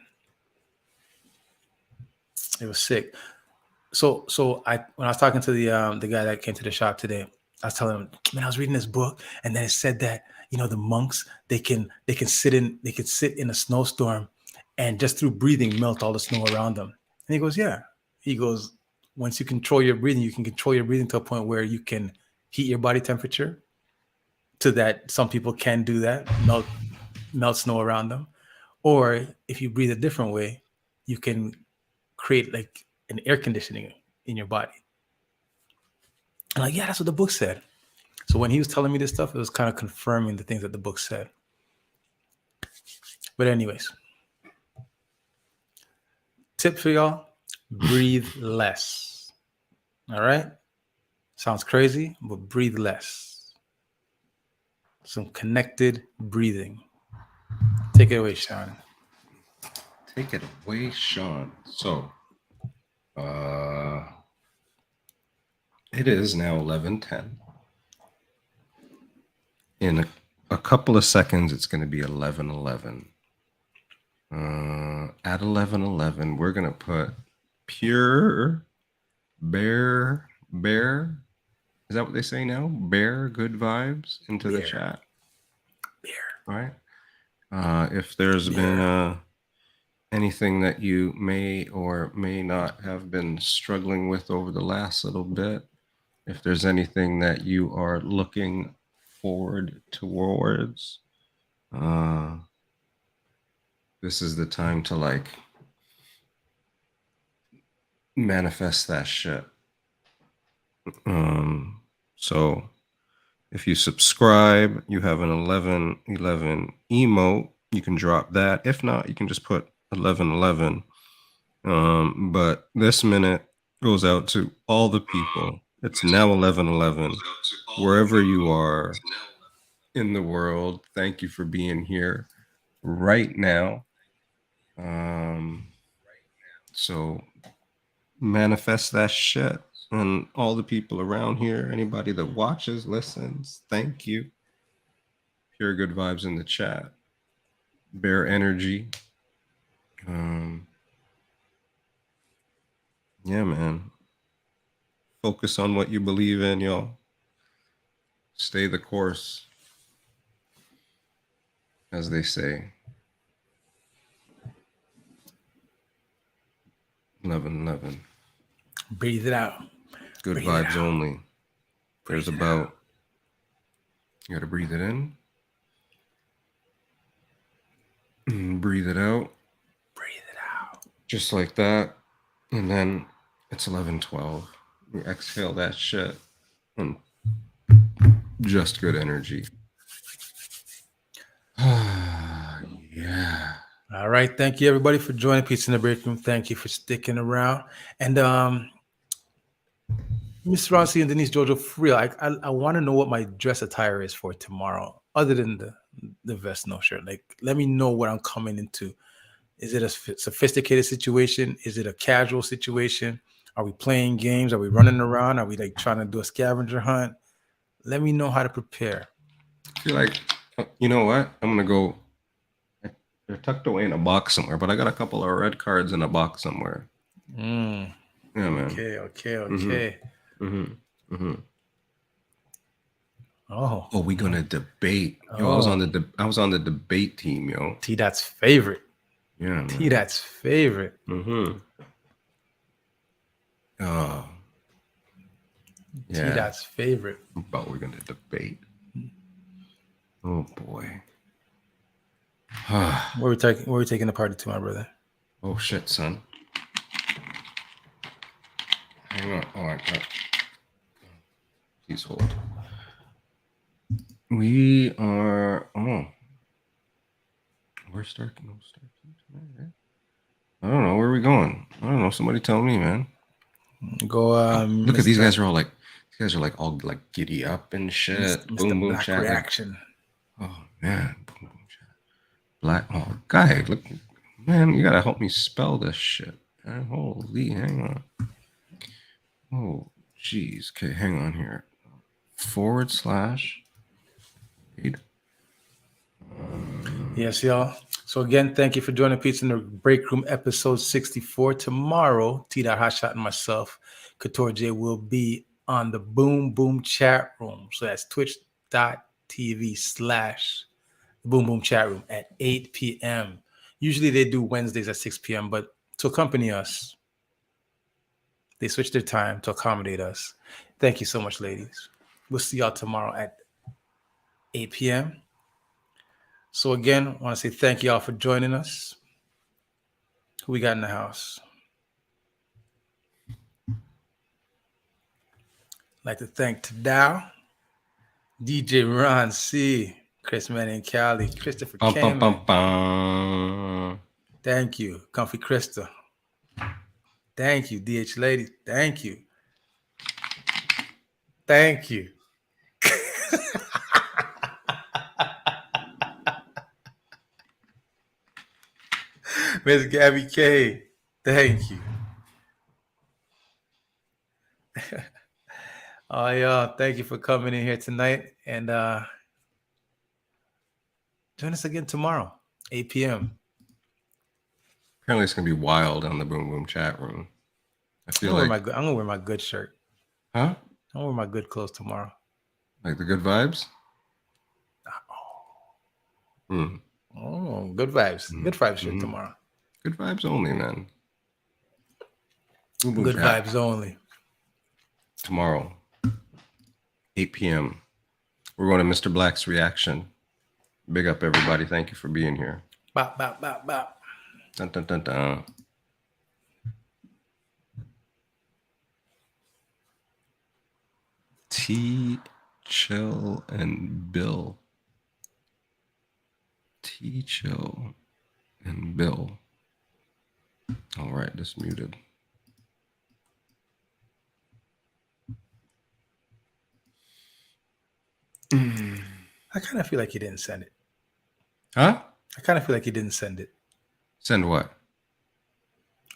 it was sick. So when I was talking to the guy that came to the shop today, I was telling him, man, I was reading this book, and then it said that the monks they can sit in a snowstorm, and just through breathing melt all the snow around them. And he goes, yeah. He goes, once you control your breathing, you can control your breathing to a point where you can heat your body temperature. To that, some people can do that, melt snow around them, or if you breathe a different way, you can create like an air conditioning in your body. And like, yeah, that's what the book said. So when he was telling me this stuff, it was kind of confirming the things that the book said. But anyways, tip for y'all, breathe less. All right? Sounds crazy, but breathe less. Some connected breathing. Take it away, Sean. Take it away, Sean. So, it is now 11:10. In a couple of seconds, it's going to be 11:11. At 11:11, we're going to put pure bear. Is that what they say now? Bear good vibes into the chat. All right. If there's been anything that you may or may not have been struggling with over the last little bit, if there's anything that you are looking forward towards, this is the time to like manifest that shit. So if you subscribe, you have an 11:11 emote, you can drop that. If not, you can just put 11:11. But this minute goes out to all the people. It's now 11:11. Wherever you are in the world, thank you for being here right now. So manifest that shit. And all the people around here, anybody that watches, listens, thank you. Pure good vibes in the chat. Bear energy. Yeah, man. Focus on what you believe in, y'all. Stay the course, as they say. 11:11. Breathe it out. Good Breathe vibes out. only. There's about, you got to breathe it in. Breathe it out. Breathe it out. Just like that. And then it's 11:12. You exhale that shit. And just good energy. Yeah. All right. Thank you, everybody, for joining Pizza in the Break Room. Thank you for sticking around. And Miss Roncy and Denise Jojo, for real, I want to know what my dress attire is for tomorrow, other than the vest, no shirt. Like, let me know what I'm coming into. Is it a sophisticated situation? Is it a casual situation? Are we playing games? Are we running around? Are we like trying to do a scavenger hunt? Let me know how to prepare. I feel like, you know what? I'm going to go. They're tucked away in a box somewhere, but I got a couple of red cards in a box somewhere. Yeah, man. Okay. Oh, we gonna debate. Yo, I was on the debate team, yo. T-Dot's favorite. Yeah, man. T-Dot's favorite. Oh, yeah. T-Dot's favorite. But we're gonna debate. Oh boy. Where we taking the party to, my brother? Oh shit, son. Hang on. Oh, I got. Please hold. We are. Oh, where's Starkey? No Starkey tonight, right? I don't know. Where are we going? I don't know. Somebody tell me, man. Go, Look at these Mr. guys are all like. These guys are like all like giddy up and shit. Mr. Boom boom Black chat. Reaction. Like, oh man. Boom boom chat. Black. Oh, guy. Look, man. You gotta help me spell this shit. Man. Holy, hang on. Oh, geez. Okay, hang on here. /. Yes, y'all. So again, thank you for joining Pizza in the Break Room, episode 64. Tomorrow, TdotHotShot and myself, Couture J, will be on the Boom Boom chat room. So that's twitch.tv/Boom Boom chat room at 8 p.m. Usually they do Wednesdays at 6 p.m., but to accompany us, they switch their time to accommodate us. Thank you so much, ladies. We'll see y'all tomorrow at 8 p.m. So again, I want to say thank y'all for joining us. Who we got in the house? I'd like to thank Tadao, DJ Ron C, Chris Manning Cali, Christopher Kamen. Thank you, Comfy Krista. Thank you, DH Lady. Thank you. Thank you. Miss Gabby K. Thank you. Oh, y'all, thank you for coming in here tonight. And join us again tomorrow, 8 p.m. Apparently, it's gonna be wild on the Boom Boom chat room. I feel I'm like gonna wear my good shirt. Huh? I'm gonna wear my good clothes tomorrow. Like the good vibes? Oh, good vibes. Good vibes shirt tomorrow. Good vibes only, man. Boom Boom Good chat. vibes only. Tomorrow, 8 p.m. We're going to Mr. Black's reaction. Big up, everybody. Thank you for being here. Bop, bop, bop, bop. Dun, dun, dun, dun. T, Chill, and Bill. T, Chill, and Bill. All right, this muted. I kind of feel like he didn't send it. Huh? I kind of feel like he didn't send it. Send what?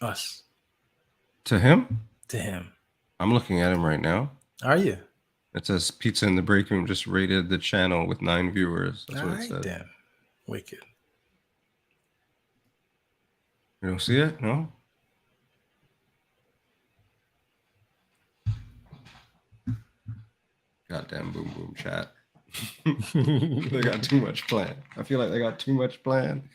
Us. To him? To him. I'm looking at him right now. Are you? It says Pizza in the Break Room just rated the channel with 9 viewers. That's All what it right, says. then. Wicked. You don't see it? No? Goddamn Boom Boom chat. They got too much plan. I feel like they got too much plan.